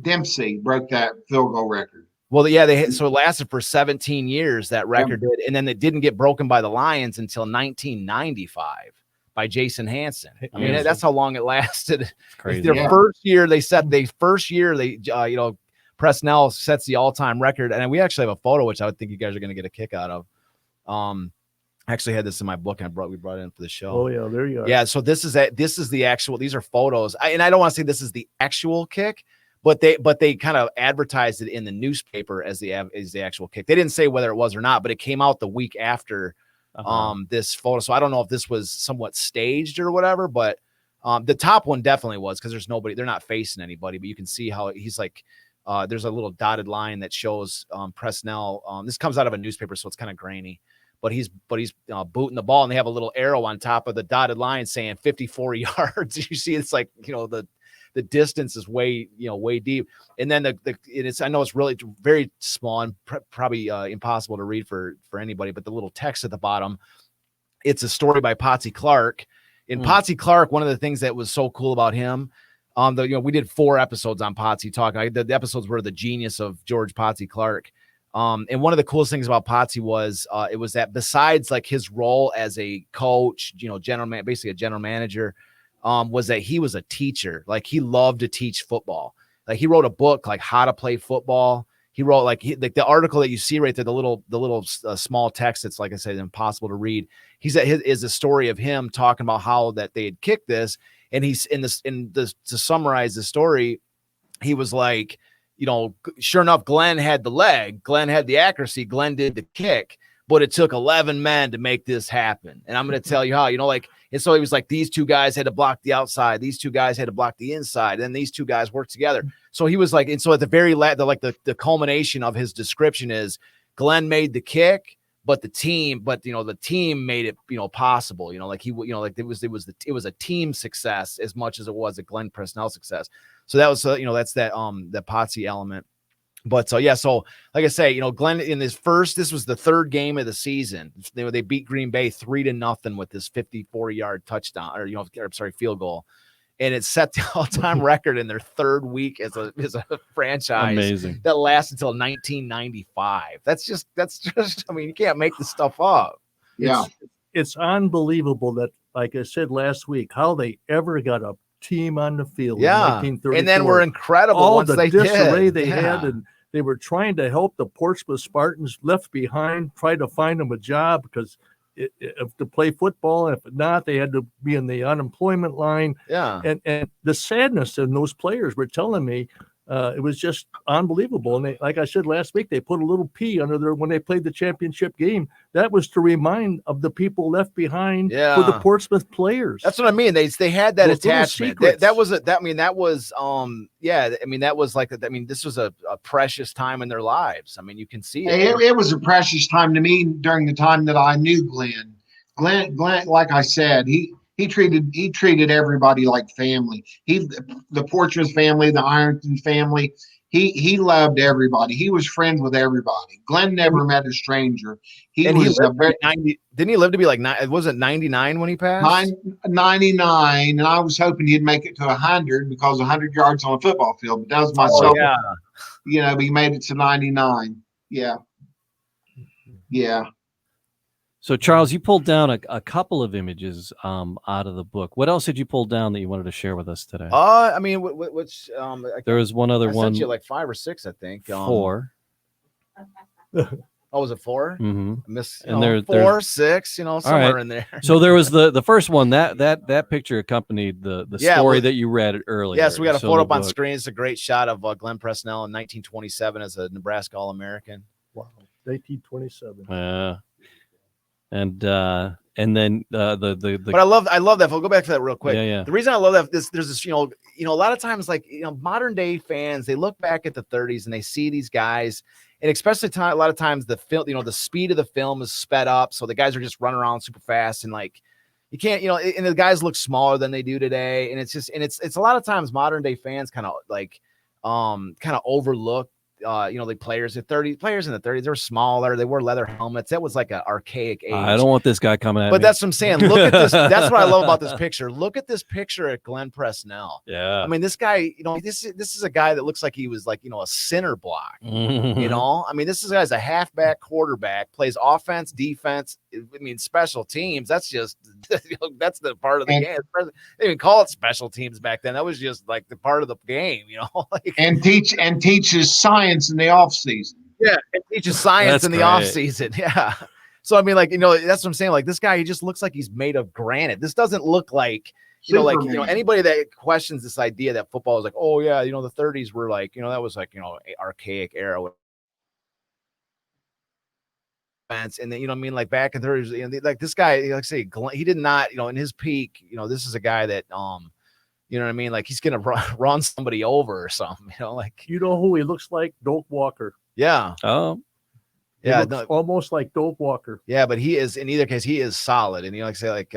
Speaker 6: Dempsey broke that field goal record.
Speaker 4: Well, yeah, so it lasted for 17 years, that record did, and then it didn't get broken by the Lions until 1995 by Jason Hansen. I mean, that's how long it lasted.
Speaker 1: Crazy.
Speaker 4: First year Presnell sets the all-time record, and we actually have a photo which I would think you guys are going to get a kick out of. I actually had this in my book, and we brought it in for the show.
Speaker 5: Oh yeah, there you are.
Speaker 4: Yeah, so this is the actual. These are photos, and I don't want to say this is the actual kick. But they kind of advertised it in the newspaper as the actual kick. They didn't say whether it was or not, but it came out the week after this photo. So I don't know if this was somewhat staged or whatever, but the top one definitely was, because there's nobody, they're not facing anybody, but you can see how he's like, there's a little dotted line that shows Presnell. This comes out of a newspaper, so it's kind of grainy, but he's booting the ball, and they have a little arrow on top of the dotted line saying 54 yards. You see, it's like, the distance is way deep. And then I know it's really very small and probably impossible to read for anybody, but the little text at the bottom, it's a story by Potsy Clark. And Potsy Clark, one of the things that was so cool about him, we did 4 episodes on Potsy Talk. The episodes were the genius of George Potsy Clark. And one of the coolest things about Potsy was it was that besides like his role as a coach, basically a general manager, was that he was a teacher. Like, he loved to teach football. Like, he wrote a book like How to Play Football. He wrote like the article that you see right there, the little small text that's, like I said, impossible to read. Is a story of him talking about how that they had kicked this, and he's to summarize the story, he was like, sure enough, Glenn had the leg, Glenn had the accuracy, Glenn did the kick, but it took 11 men to make this happen. And I'm going to tell you how, and so he was like, these 2 guys had to block the outside, these 2 guys had to block the inside, and these 2 guys worked together. So he was like, and so at the very the culmination of his description is Glenn made the kick, but the team made it, possible, it was a team success as much as it was a Glenn Presnell success. So that was, that's that Potsy element. But so like I say, Glenn this was the 3rd game of the season. They beat Green Bay 3-0 with this 54-yard touchdown field goal. And it set the all-time record in their 3rd week as a franchise.
Speaker 1: Amazing.
Speaker 4: That lasts until 1995. That's just, I mean, you can't make this stuff up.
Speaker 6: Yeah.
Speaker 5: It's unbelievable that, like I said last week, how they ever got a team on the field.
Speaker 4: Yeah.
Speaker 5: In 1934.
Speaker 4: And then we're incredible.
Speaker 5: All
Speaker 4: once
Speaker 5: the
Speaker 4: they
Speaker 5: disarray
Speaker 4: did.
Speaker 5: they had, and they were trying to help the Portsmouth Spartans left behind, try to find them a job, because to play football, if not, they had to be in the unemployment line.
Speaker 4: Yeah.
Speaker 5: And the sadness in those players were telling me, it was just unbelievable. And like I said last week, they put a little P under when they played the championship game. That was to remind of the people left behind for the Portsmouth players.
Speaker 4: That's what I mean. They had that
Speaker 5: Those
Speaker 4: attachment. That was this was a precious time in their lives. I mean, you can see it.
Speaker 6: It was a precious time to me during the time that I knew Glenn. Glenn, like I said, he treated everybody like family. The Portsmouth family, the Ironton family, he loved everybody. He was friends with everybody. Glenn never met a stranger.
Speaker 4: Didn't he live to be like, was it 99 when he passed?
Speaker 6: 99, and I was hoping he'd make it to 100 because 100 yards on a football field. But that was myself. He made it to 99. Yeah.
Speaker 1: So, Charles, you pulled down a couple of images out of the book. What else did you pull down that you wanted to share with us today?
Speaker 4: I mean, which
Speaker 1: there was one other one.
Speaker 4: Sent you like 5 or 6, I think.
Speaker 1: 4.
Speaker 4: Oh, was it 4?
Speaker 1: Mm-hmm.
Speaker 4: I missed,
Speaker 1: And there,
Speaker 4: 4, 6, somewhere in there.
Speaker 1: So there was the first one that picture accompanied the story that you read earlier.
Speaker 4: Yes, we got a photo up on
Speaker 1: book.
Speaker 4: screen. It's a great shot of Glenn Presnell in 1927 as a Nebraska All-American.
Speaker 5: Wow, 1927.
Speaker 1: And then the
Speaker 4: But I love that. I'll go back to that real quick.
Speaker 1: Yeah.
Speaker 4: The reason I love that there's this, a lot of times, like, modern day fans, they look back at the 30s and they see these guys, and especially a lot of times the film, the speed of the film is sped up, so the guys are just running around super fast, and like you can't, and the guys look smaller than they do today, and it's just, and it's a lot of times modern day fans kind of overlook. The players in the 30s, they were smaller. They wore leather helmets. That was like an archaic age.
Speaker 1: I don't want this guy coming at me.
Speaker 4: But that's what I'm saying. Look at this. That's what I love about this picture. Look at this picture at Glenn Presnell.
Speaker 1: Yeah.
Speaker 4: I mean, this guy, this is a guy that looks like he was like, a center block. I mean, this guy's a halfback quarterback, plays offense, defense. I mean, special teams. That's just that's the part of the game. They didn't even call it special teams back then. That was just like the part of the game,
Speaker 6: and teaches science in the off season.
Speaker 4: Yeah, it teaches science in the off season. Yeah. So I mean, like, that's what I'm saying. Like, this guy, he just looks like he's made of granite. This doesn't look like, anybody that questions this idea that football is like, oh yeah, the 30s were like, that was like, archaic era. And then, like back in the 30s, like this guy, like I say, he did not, in his peak, this is a guy that, you know what I mean? Like, he's going to run somebody over or something, like.
Speaker 5: You know who he looks like? Doak Walker.
Speaker 4: Yeah.
Speaker 1: Oh.
Speaker 4: Yeah.
Speaker 5: Almost like Doak Walker.
Speaker 4: Yeah, but he is, in either case, he is solid. And, like I say, like,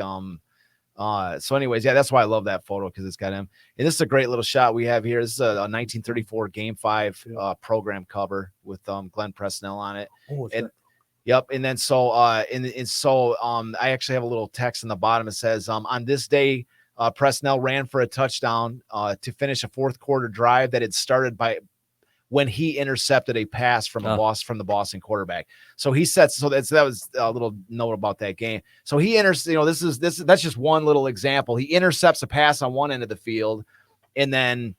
Speaker 4: so anyways, yeah, that's why I love that photo, because it's got him. And this is a great little shot we have here. This is a 1934 Game 5 program cover with Glenn Presnell on it.
Speaker 5: Oh,
Speaker 4: and yep. And then so I actually have a little text in the bottom. It says, on this day, Presnell ran for a touchdown to finish a fourth quarter drive that had started when he intercepted a pass from the Boston quarterback. So he sets, that was a little note about that game. So he that's just one little example. He intercepts a pass on one end of the field, and then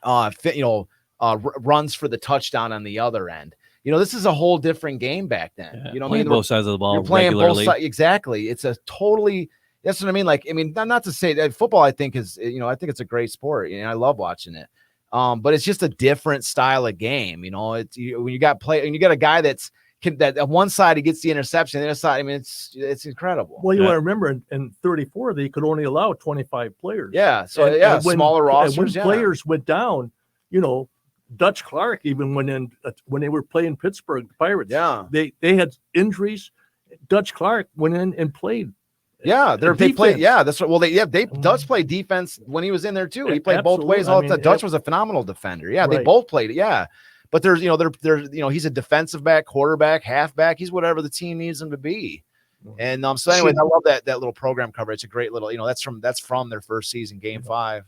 Speaker 4: runs for the touchdown on the other end. This is a whole different game back then.
Speaker 1: Yeah, playing both sides of the ball.
Speaker 4: You're playing
Speaker 1: regularly.
Speaker 4: both sides. Exactly. It's a totally. That's what I mean. Like, I mean, not to say that football, I think is, I think it's a great sport. I love watching it. But it's just a different style of game. When you got a guy that on one side he gets the interception, the other side, I mean, it's incredible.
Speaker 5: Well, you want to remember in 34 they could only allow 25 players.
Speaker 4: Yeah. So smaller rosters.
Speaker 5: And when players went down, Dutch Clark even went in when they were playing Pittsburgh Pirates.
Speaker 4: Yeah.
Speaker 5: They had injuries. Dutch Clark went in and played.
Speaker 4: Yeah, they played. Yeah, that's right. Well, Dutch played defense when he was in there too. He played both ways. Dutch was a phenomenal defender. Yeah, they both played. Yeah, but there's he's a defensive back, quarterback, halfback. He's whatever the team needs him to be. And so anyway, I love that little program cover. It's a great little. That's from their first season, Game 5.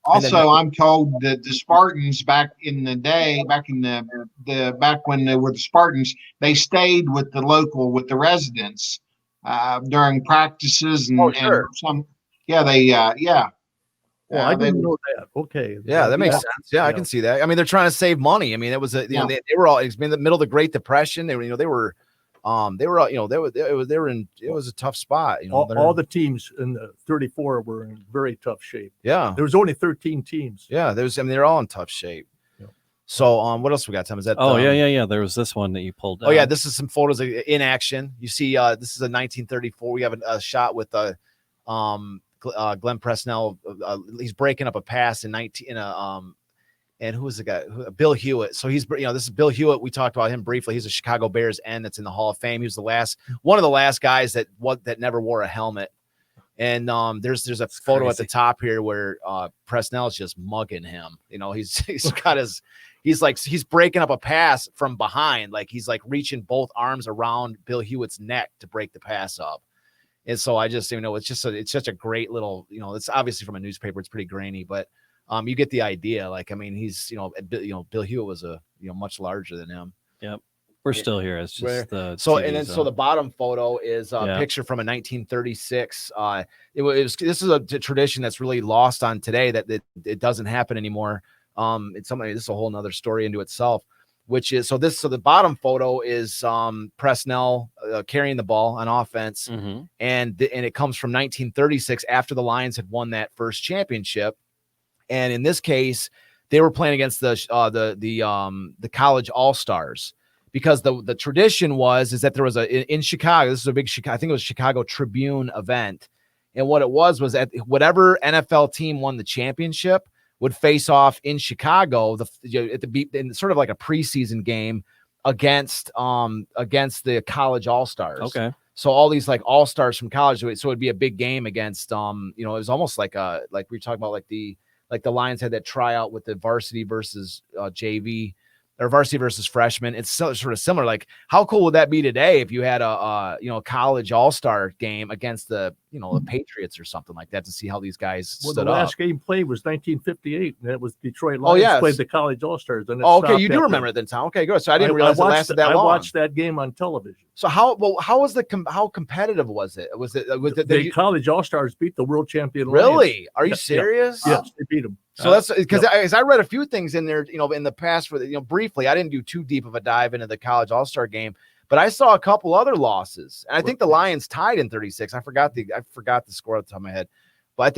Speaker 6: Also, I'm told that the Spartans back in the day, back when they were the Spartans, they stayed with the residents. During practices and some,
Speaker 5: Well, I didn't know that. Okay.
Speaker 4: Yeah, that makes sense. Yeah, I can see that. I mean, they're trying to save money. I mean, it was they were all, it's been the middle of the Great Depression. It was a tough spot.
Speaker 5: All the teams in the 34 were in very tough shape.
Speaker 4: Yeah.
Speaker 5: There was only 13 teams.
Speaker 4: Yeah. They're all in tough shape. So, what else we got, Tom? Is that?
Speaker 1: Yeah. There was this one that you pulled down.
Speaker 4: Oh, yeah. This is some photos in action. You see, this is a 1934. We have a shot with Glenn Presnell. He's breaking up a pass and who was the guy? Bill Hewitt. So this is Bill Hewitt. We talked about him briefly. He's a Chicago Bears end that's in the Hall of Fame. He was one of the last guys that never wore a helmet. And there's a photo at the top here where Presnell is just mugging him. He's got he's breaking up a pass from behind, like he's like reaching both arms around Bill Hewitt's neck to break the pass up. And so I just it's such a great little, it's obviously from a newspaper, it's pretty grainy, but you get the idea. Like, I mean, he's Bill Hewitt was much larger than him.
Speaker 1: Yep. We're still here. It's just
Speaker 4: so the bottom photo is a picture from a 1936. This is a tradition that's really lost on today, that it doesn't happen anymore. It's something. This is a whole nother story into itself. which is so the bottom photo is Presnell carrying the ball on offense, and it comes from 1936 after the Lions had won that first championship, and in this case they were playing against the college all-stars, because the tradition is that there was in Chicago, this is a big Chicago, I think it was Chicago Tribune event, and what it was that whatever NFL team won the championship would face off in Chicago in sort of like a preseason game against the college all-stars.
Speaker 1: Okay.
Speaker 4: So all these like all-stars from college, so it'd be a big game against it was almost like we were talking about like the Lions had that tryout with the varsity versus JV, or varsity versus freshman. It's sort of similar. Like, how cool would that be today if you had a college all-star game against the Patriots or something like that, to see how these guys stood
Speaker 5: the last
Speaker 4: up.
Speaker 5: game played was 1958, and that was Detroit Lions played the college all-stars.
Speaker 4: Okay, you do remember it then, Tom. Okay, good. So I didn't realize it lasted that long.
Speaker 5: I watched that game on television.
Speaker 4: So how competitive was it?
Speaker 5: The college all-stars beat the world champion
Speaker 4: Lions. Really? Are you
Speaker 5: Yeah,
Speaker 4: serious?
Speaker 5: Yes, they beat them.
Speaker 4: So that's because as I read a few things in there, in the past briefly, I didn't do too deep of a dive into the college all-star game, but I saw a couple other losses, and I think the Lions tied in 36. I forgot the score off the top of my head, but I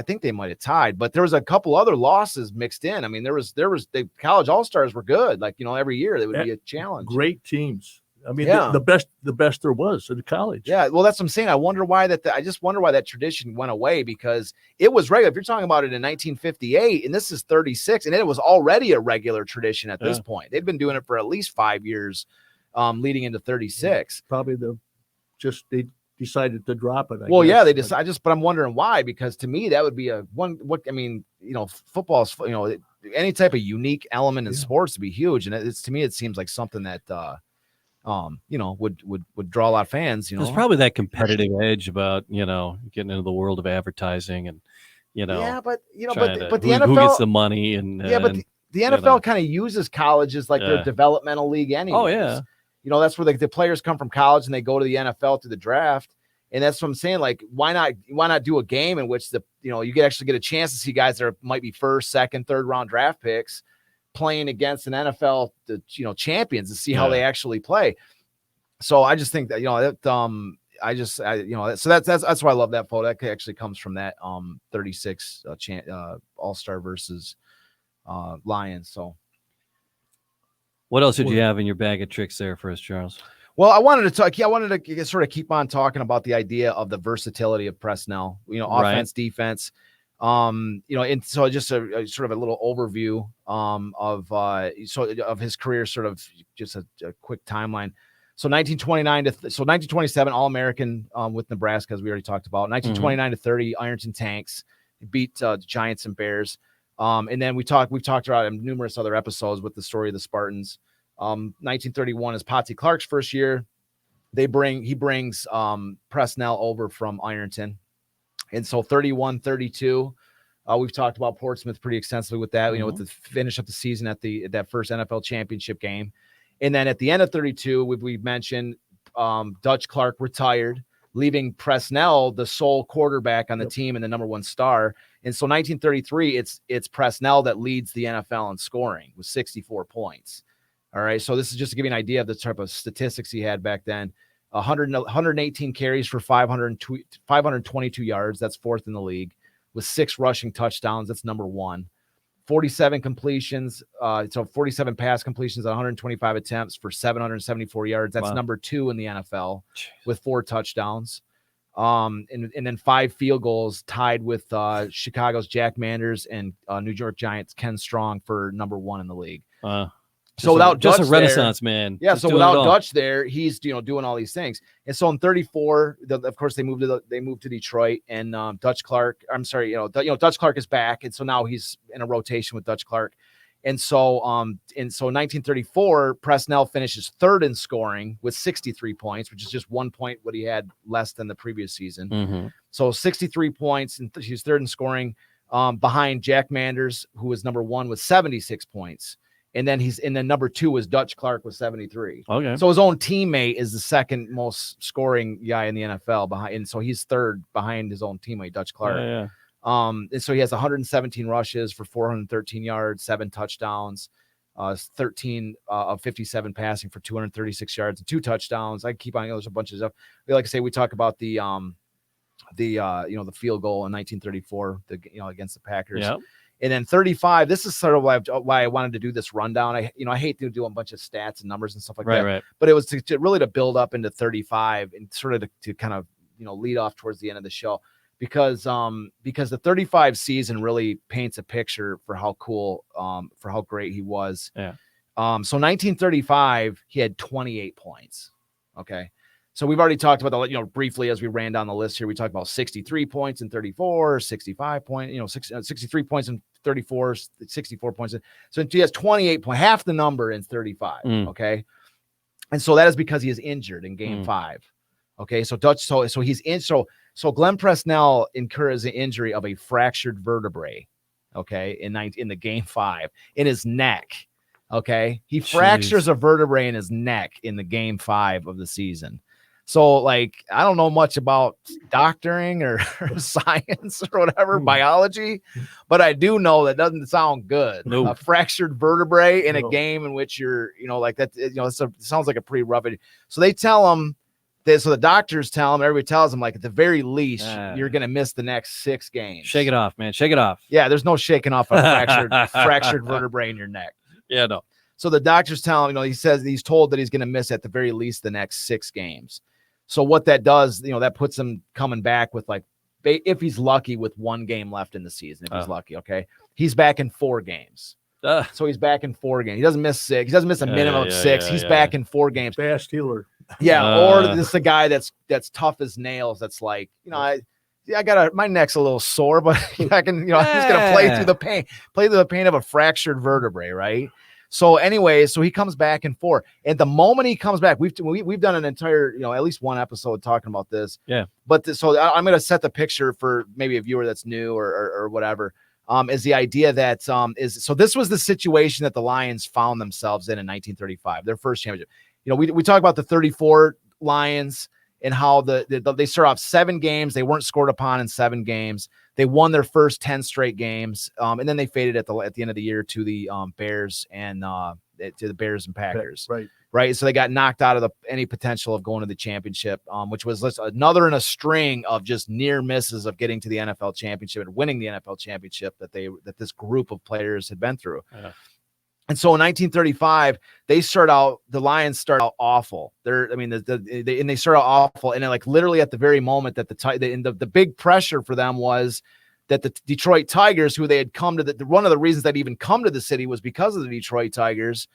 Speaker 4: think they might have tied. But there was a couple other losses mixed in. I mean, there was the college all-stars were good. Like, every year there would be a challenge.
Speaker 5: Great teams. I mean, the best there was in college.
Speaker 4: Yeah, well, that's what I'm saying. I wonder why I just wonder why that tradition went away, because it was regular. If you're talking about it in 1958, and this is 36, and it was already a regular tradition at this point. They'd been doing it for at least 5 years, leading into 36.
Speaker 5: Probably they decided to drop it.
Speaker 4: They decided. But I'm wondering why, because to me that would be football is any type of unique element in sports to be huge, and to me it seems like something that would draw a lot of fans.
Speaker 1: There's probably that competitive edge about getting into the world of advertising and
Speaker 4: but the
Speaker 1: NFL,
Speaker 4: NFL,
Speaker 1: who gets the money and
Speaker 4: the NFL kind of uses colleges like their developmental league anyways.
Speaker 1: Oh yeah.
Speaker 4: That's where the players come from college and they go to the NFL through the draft. And that's what I'm saying. Like, why not do a game in which you could actually get a chance to see guys that might be first, second, third round draft picks playing against an NFL, champions, and see how they actually play. So I just think that, so that's why I love that photo. That actually comes from that 36 all-star versus Lions. So
Speaker 1: what else did you have in your bag of tricks there for us, Charles?
Speaker 4: Well, I wanted to sort of keep on talking about the idea of the versatility of Presnell, offense, defense, and so just a sort of a little overview of his career, sort of just a quick timeline. So 1927 All-American with Nebraska, as we already talked about. 1929 to 30 Ironton Tanks, beat the Giants and Bears. And then we've talked about it in numerous other episodes with the story of the Spartans. 1931 is Patsy Clark's first year. He brings Presnell over from Ironton. And so 31, 32, we've talked about Portsmouth pretty extensively with that, with the finish of the season at that first NFL championship game. And then at the end of 32, we've mentioned Dutch Clark retired, leaving Presnell the sole quarterback on the team and the number one star. And so 1933, it's Presnell that leads the NFL in scoring with 64 points. All right. So this is just to give you an idea of the type of statistics he had back then. 118 carries for 522 yards. That's fourth in the league, with 6 rushing touchdowns. That's number 1. 47 completions. So 47 pass completions on 125 attempts for 774 yards. That's number 2 in the NFL with 4 touchdowns. And then 5 field goals, tied with Chicago's Jack Manders and New York Giants' Ken Strong for number 1 in the league. So without Dutch,
Speaker 1: a renaissance man.
Speaker 4: Yeah. So without Dutch there, he's doing all these things. And so in 34, of course they moved to Detroit, and Dutch Clark. I'm sorry, Dutch Clark is back, and so now he's in a rotation with Dutch Clark. And so 1934, Presnell finishes 3rd in scoring with 63 points, which is just 1 point what he had less than the previous season. So 63 points, and he's 3rd in scoring, behind Jack Manders, who was number 1 with 76 points. And then number 2 was Dutch Clark with 73. Okay. So his own teammate is the second most scoring guy in the NFL behind, and so he's 3rd behind his own teammate, Dutch Clark. And so he has 117 rushes for 413 yards, 7 touchdowns. 13 of 57 passing for 236 yards and 2 touchdowns. I keep on, there's a bunch of stuff. Like I say, we talk about the field goal in 1934, against the Packers.
Speaker 1: Yep.
Speaker 4: And then 35, this is sort of why I wanted to do this rundown. I hate to do a bunch of stats and numbers and stuff like that.
Speaker 1: Right.
Speaker 4: But it was to really to build up into 35 and sort of to kind of, lead off towards the end of the show, because the 35 season really paints a picture for how cool, for how great he was.
Speaker 1: Yeah.
Speaker 4: So 1935, he had 28 points. Okay. So we've already talked about briefly as we ran down the list here, we talked about 63 points in 34, 65 points, 63 points in 34, 64 points. So he has 28 points, half the number in 35. Okay. And so that is because he is injured in game 5. Okay. So he's in. So Glenn Presnell incurs an injury of a fractured vertebrae. Okay. In the game 5 in his neck. Okay. He fractures a vertebrae in his neck in the game 5 of the season. So, I don't know much about doctoring or science or whatever, biology, but I do know that doesn't sound good.
Speaker 1: Nope.
Speaker 4: A fractured vertebrae in a game in which you're, that, it sounds like a pretty rough. So they tell him, so the doctors tell him, everybody tells him, at the very least, you're going to miss the next 6 games.
Speaker 1: Shake it off, man. Shake it off.
Speaker 4: Yeah, there's no shaking off a fractured vertebrae in your neck.
Speaker 1: Yeah, no.
Speaker 4: So the doctors tell him, he says he's told that he's going to miss at the very least the next 6 games. So what that does, that puts him coming back with if he's lucky with 1 game left in the season, if he's lucky, okay, he's back in 4 games. So he's back in 4 games. He doesn't miss 6. He doesn't miss a minimum of 6. He's back in 4 games.
Speaker 5: Fast healer.
Speaker 4: Yeah. Or this is a guy that's tough as nails. That's my neck's a little sore, but I can, I'm just going to play through the pain of a fractured vertebrae. Right. So anyway, so he comes back in 4, and the moment he comes back, we've done an entire, at least one episode talking about this.
Speaker 1: Yeah.
Speaker 4: But so I'm going to set the picture for maybe a viewer that's new or whatever. Is the idea that so this was the situation that the Lions found themselves in 1935, their first championship. We talk about the 34 Lions and how they start off 7 games. They weren't scored upon in 7 games. They won their first 10 straight games, and then they faded at the end of the year to the Bears and Packers. Right. So they got knocked out of any potential of going to the championship, which was another in a string of just near misses of getting to the NFL championship and winning the NFL championship that this group of players had been through. Yeah. And so in 1935, the Lions start out awful. They start out awful. And then literally at the very moment that the big pressure for them was that the Detroit Tigers, who they had come to one of the reasons that even come to the city was because of the Detroit Tigers,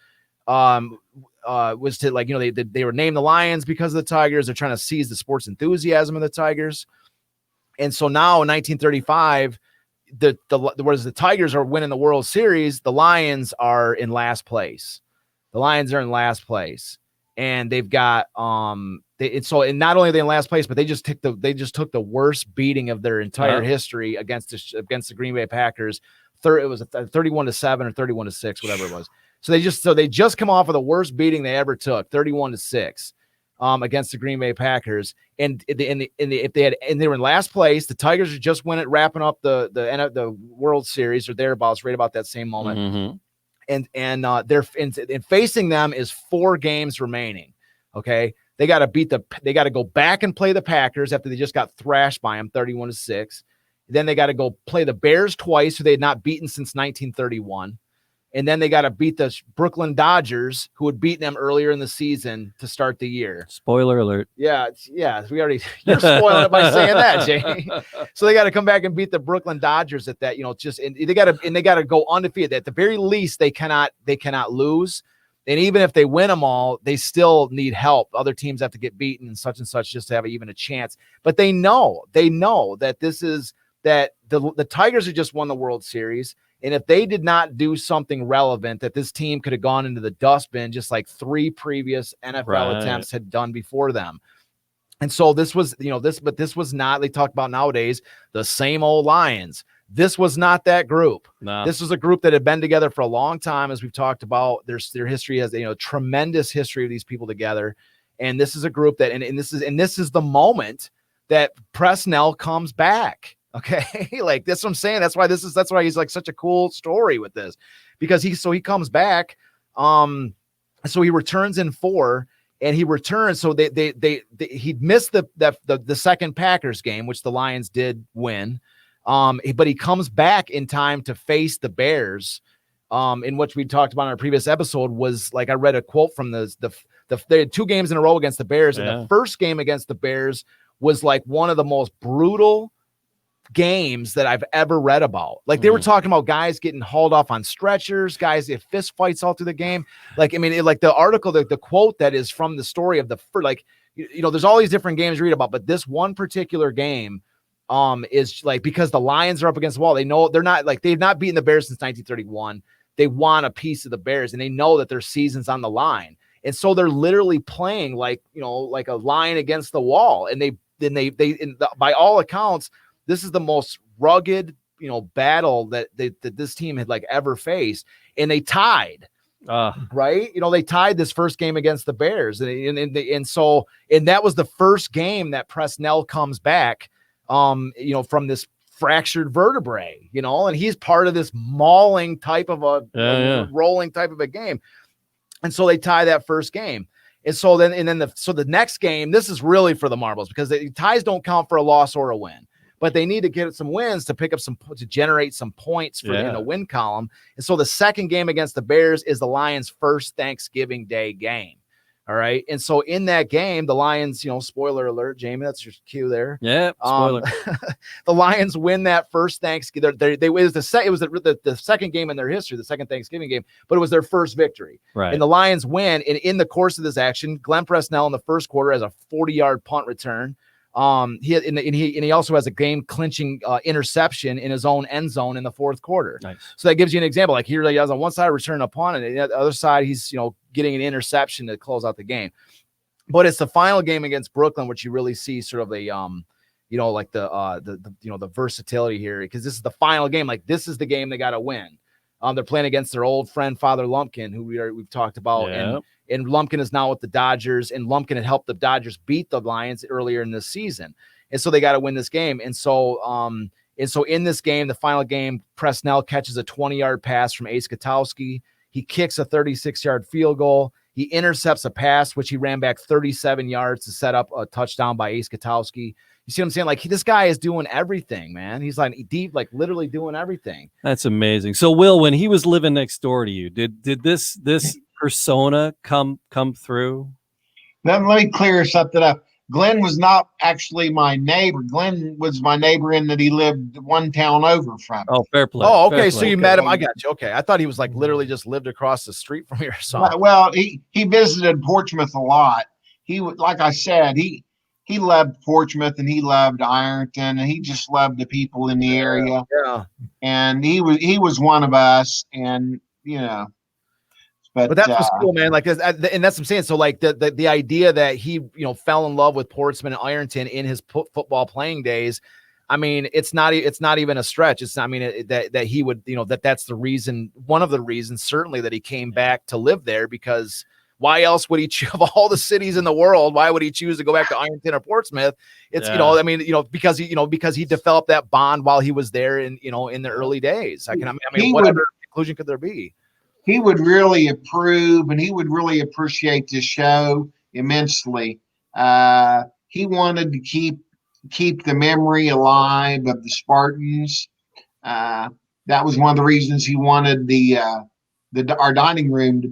Speaker 4: was to they were named the Lions because of the Tigers. They're trying to seize the sports enthusiasm of the Tigers. And so now in 1935, whereas the Tigers are winning the World Series, the Lions are in last place. And they've got and not only are they in last place, but they just took the worst beating of their entire history against the Green Bay Packers. It was 31-7 or 31-6, whatever it was. So they just come off of the worst beating they ever took, 31-6. Against the Green Bay Packers, and they were in last place. The Tigers are just wrapping up the World Series or thereabouts, right about that same moment. And they're facing them is 4 games remaining. Okay, they got to go back and play the Packers after they just got thrashed by them 31-6. Then they got to go play the Bears twice, who they had not beaten since 1931. And then they got to beat the Brooklyn Dodgers, who had beaten them earlier in the season to start the year.
Speaker 1: Spoiler alert.
Speaker 4: Yeah. You're spoiling it by saying that, Jay. So they got to come back and beat the Brooklyn Dodgers at that, they got to go undefeated. At the very least, they cannot lose. And even if they win them all, they still need help. Other teams have to get beaten and such just to have even a chance. But they know that the Tigers have just won the World Series. And if they did not do something relevant, that this team could have gone into the dustbin just like 3 previous NFL attempts had done before them. And so this was, this was not, they talk about nowadays, the same old Lions. This was not that group. No. This was a group that had been together for a long time, as we've talked about. Their history has, tremendous history of these people together. And this is a group that, and this is the moment that Presnell comes back. Okay. That's what I'm saying. That's why he's such a cool story with this, because he comes back So he returns in 4, and he returns. So he missed the second Packers game, which the Lions did win. But he comes back in time to face the Bears, in which we talked about in our previous episode. Was like, I read a quote from they had 2 games in a row against the Bears, and the first game against the Bears was like one of the most brutal games that I've ever read about. Like, they were talking about guys getting hauled off on stretchers, guys get fist fights all through the game. Like, I mean, like the article, the quote that is from the story of there's all these different games you read about, but this one particular game is like, because the Lions are up against the wall. They know they're not, like, they've not beaten the Bears since 1931. They want a piece of the Bears, and they know that their season's on the line. And so they're literally playing like a lion against the wall. And by all accounts, this is the most rugged, battle that this team had like ever faced. And they tied, right? They tied this first game against the Bears. And that was the first game that Presnell comes back, from this fractured vertebrae, and he's part of this mauling type of rolling type of a game. And so they tie that first game. And so the next game, this is really for the marbles, because the ties don't count for a loss or a win, but they need to get some wins to pick up to generate some points in the win column. And so the second game against the Bears is the Lions' first Thanksgiving Day game. All right. And so in that game, the Lions, spoiler alert, Jamie, that's your cue there.
Speaker 1: Yeah. Spoiler.
Speaker 4: The Lions win that first Thanksgiving. It was the second game in their history, the second Thanksgiving game, but it was their first victory.
Speaker 1: Right.
Speaker 4: And the Lions win. And in the course of this action, Glenn Presnell in the first quarter has a 40-yard punt return. He also has a game clinching interception in his own end zone in the fourth quarter.
Speaker 1: Nice.
Speaker 4: So that gives you an example. Like, here he has on one side return a punt, and on the other side he's getting an interception to close out the game. But it's the final game against Brooklyn, which you really see sort of the the versatility here, because this is the final game. Like, this is the game they got to win. They're playing against their old friend Father Lumpkin, who we've talked about, and Lumpkin is now with the Dodgers, and Lumpkin had helped the Dodgers beat the Lions earlier in this season, and so they got to win this game. And so in this game, the final game, Presnell catches a 20-yard pass from Ace Katowski. He kicks a 36-yard field goal. He intercepts a pass, which he ran back 37 yards to set up a touchdown by Ace Katowski. You see what I'm saying? Like, this guy is doing everything, man. He's like deep, like literally doing everything.
Speaker 1: That's amazing. So, Will, when he was living next door to you, did this persona come through?
Speaker 6: Let me clear something up. Glenn was not actually my neighbor. Glenn was my neighbor in that he lived one town over from.
Speaker 1: Oh, fair play.
Speaker 4: Oh, okay.
Speaker 1: Fair
Speaker 4: So
Speaker 1: play.
Speaker 4: you met him. I got you. Okay. I thought he was like literally just lived across the street from here or something.
Speaker 6: Well, he visited Portsmouth a lot. He would, like I said, he loved Portsmouth, and he loved Ironton, and he just loved the people in the area.
Speaker 4: Yeah.
Speaker 6: And he was one of us, and But
Speaker 4: that's what's cool, man. Like, and that's what I'm saying. So, like, the idea that he, fell in love with Portsmouth and Ironton in his football playing days. I mean, it's not even a stretch. It's not, I mean, that he would, that's the reason, one of the reasons, certainly, that he came back to live there, because why else would he of all the cities in the world, why would he choose to go back to Ironton or Portsmouth? It's, because he developed that bond while he was there in the early days. What other conclusion could there be?
Speaker 6: He would really approve, and he would really appreciate this show immensely. He wanted to keep the memory alive of the Spartans. That was one of the reasons he wanted our dining room to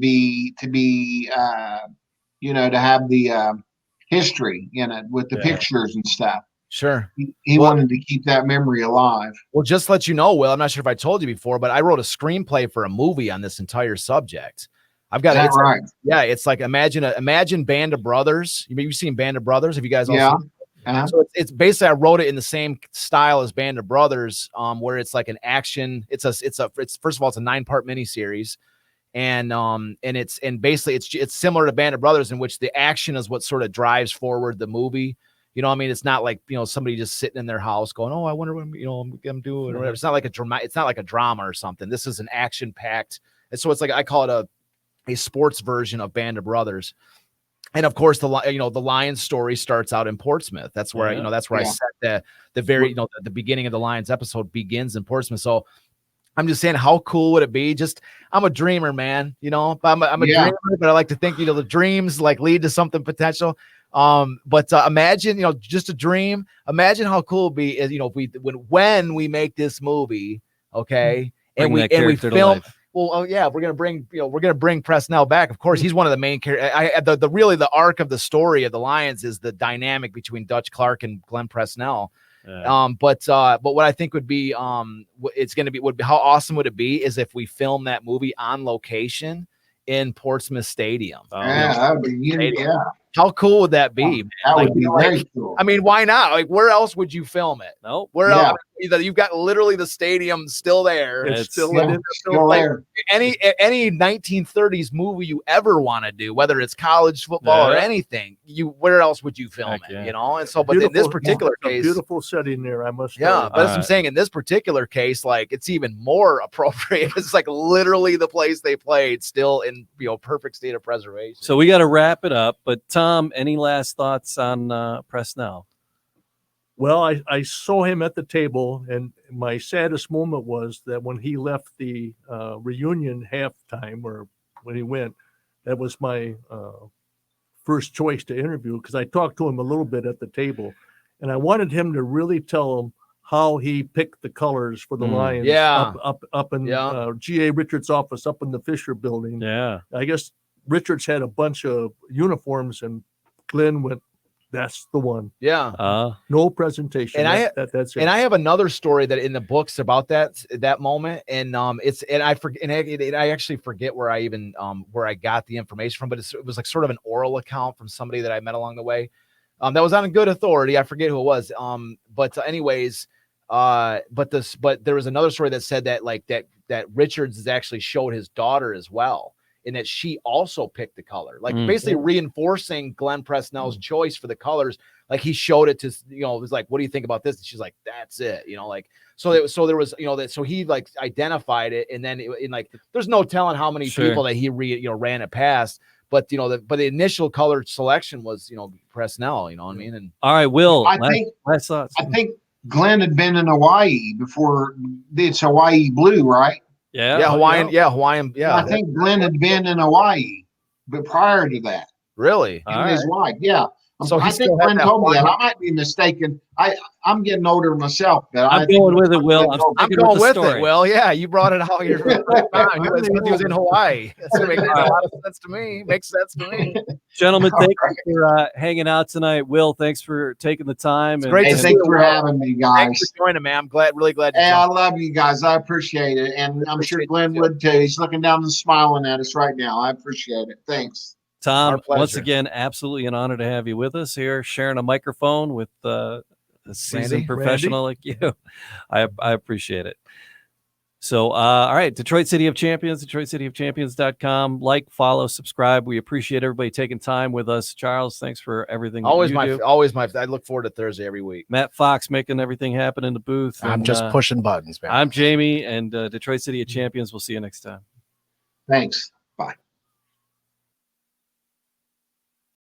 Speaker 6: have the history in it with the pictures and stuff.
Speaker 4: Sure.
Speaker 6: He wanted to keep that memory alive.
Speaker 4: Well, just to let you know, Will, I'm not sure if I told you before, but I wrote a screenplay for a movie on this entire subject. I've got it.
Speaker 6: Right.
Speaker 4: It's like imagine Band of Brothers. You've seen Band of Brothers? Have you guys all seen it?
Speaker 6: Uh-huh.
Speaker 4: So it's basically, I wrote it in the same style as Band of Brothers, where it's like an action. It's first of all, it's a 9-part miniseries. And basically it's similar to Band of Brothers, in which the action is what sort of drives forward the movie. It's not like, somebody just sitting in their house going, oh, I wonder what I'm doing or whatever. It's not like a drama or something. This is an action packed. And so it's like, I call it a sports version of Band of Brothers. And of course, the Lions story starts out in Portsmouth. That's where, I set the very, the beginning of the Lions episode begins in Portsmouth. So I'm just saying, how cool would it be? I'm a dreamer, man. I'm a dreamer, but I like to think, the dreams like lead to something potential. But imagine, just a dream. Imagine how cool it'd be, if when we make this movie, okay, and we film. Well, we're gonna bring Presnell back. Of course, he's one of the main characters. The arc of the story of the Lions is the dynamic between Dutch Clark and Glenn Presnell. Yeah. But what I think would be, it's going to be, how awesome would it be is if we film that movie on location in Portsmouth Stadium.
Speaker 6: That would be,
Speaker 4: How cool would that be?
Speaker 6: That would be very cool.
Speaker 4: I mean, why not? Like, where else would you film it?
Speaker 1: Nope.
Speaker 4: Where else? You've got literally the stadium still there.
Speaker 6: It's still there.
Speaker 4: Any 1930s movie you ever want to do, whether it's college football or anything, where else would you film it? And so, but in this particular case,
Speaker 5: beautiful setting there, I must.
Speaker 4: But as I'm saying, in this particular case, like, it's even more appropriate. It's like literally the place they played, still in perfect state of preservation.
Speaker 1: So we got to wrap it up. But Tom, any last thoughts on Presnell?
Speaker 5: Well, I saw him at the table, and my saddest moment was that when he left the reunion halftime, or when he went, that was my first choice to interview, because I talked to him a little bit at the table, and I wanted him to really tell him how he picked the colors for the Lions up in G.A. Richards' office up in the Fisher building.
Speaker 1: Yeah.
Speaker 5: I guess Richards had a bunch of uniforms, and Glenn went, that's the one.
Speaker 4: Yeah.
Speaker 5: No presentation.
Speaker 4: And
Speaker 5: that's it.
Speaker 4: And I have another story that in the books about that moment. And I actually forget where I even where I got the information from, but it was like sort of an oral account from somebody that I met along the way. That was on good authority. I forget who it was. But anyways, but there was another story that said that that Richards has actually showed his daughter as well, in that she also picked the color, like basically reinforcing Glenn Presnell's choice for the colors. Like, he showed it to, it was like, what do you think about this? And she's like, that's it, so there was, so he like identified it. And then there's no telling how many people that he ran it past, but the initial color selection was, Presnell, what I mean? And
Speaker 1: all right, Will,
Speaker 6: I think Glenn had been in Hawaii before. It's Hawaii blue, right?
Speaker 4: Hawaiian.
Speaker 6: I think Glenn had been in Hawaii, but prior to that,
Speaker 4: really,
Speaker 6: his wife, So I think Glenn told me that. I might be mistaken. I'm getting older myself, but
Speaker 1: I'm going with it, Will.
Speaker 4: I'm going with it, Will. Yeah, you brought it out here. He was in Hawaii. That makes a lot of sense to me. Makes sense to me.
Speaker 1: Gentlemen, thank you for hanging out tonight. Will, thanks for taking the time.
Speaker 6: Thanks for having me, guys.
Speaker 4: Thanks for joining, man. I'm really glad.
Speaker 6: Hey, I love you guys. I appreciate it, and I'm sure Glenn would too. He's looking down and smiling at us right now. I appreciate it. Thanks.
Speaker 1: Tom, once again, absolutely an honor to have you with us here, sharing a microphone with a seasoned professional like you. I appreciate it. So, all right, Detroit City of Champions, DetroitCityOfChampions.com. Like, follow, subscribe. We appreciate everybody taking time with us. Charles, thanks for everything.
Speaker 4: Always my. I look forward to Thursday every week.
Speaker 1: Matt Fox making everything happen in the booth.
Speaker 7: I'm just pushing buttons, man.
Speaker 1: I'm Jamie, and Detroit City of Champions. We'll see you next time.
Speaker 6: Thanks. Bye.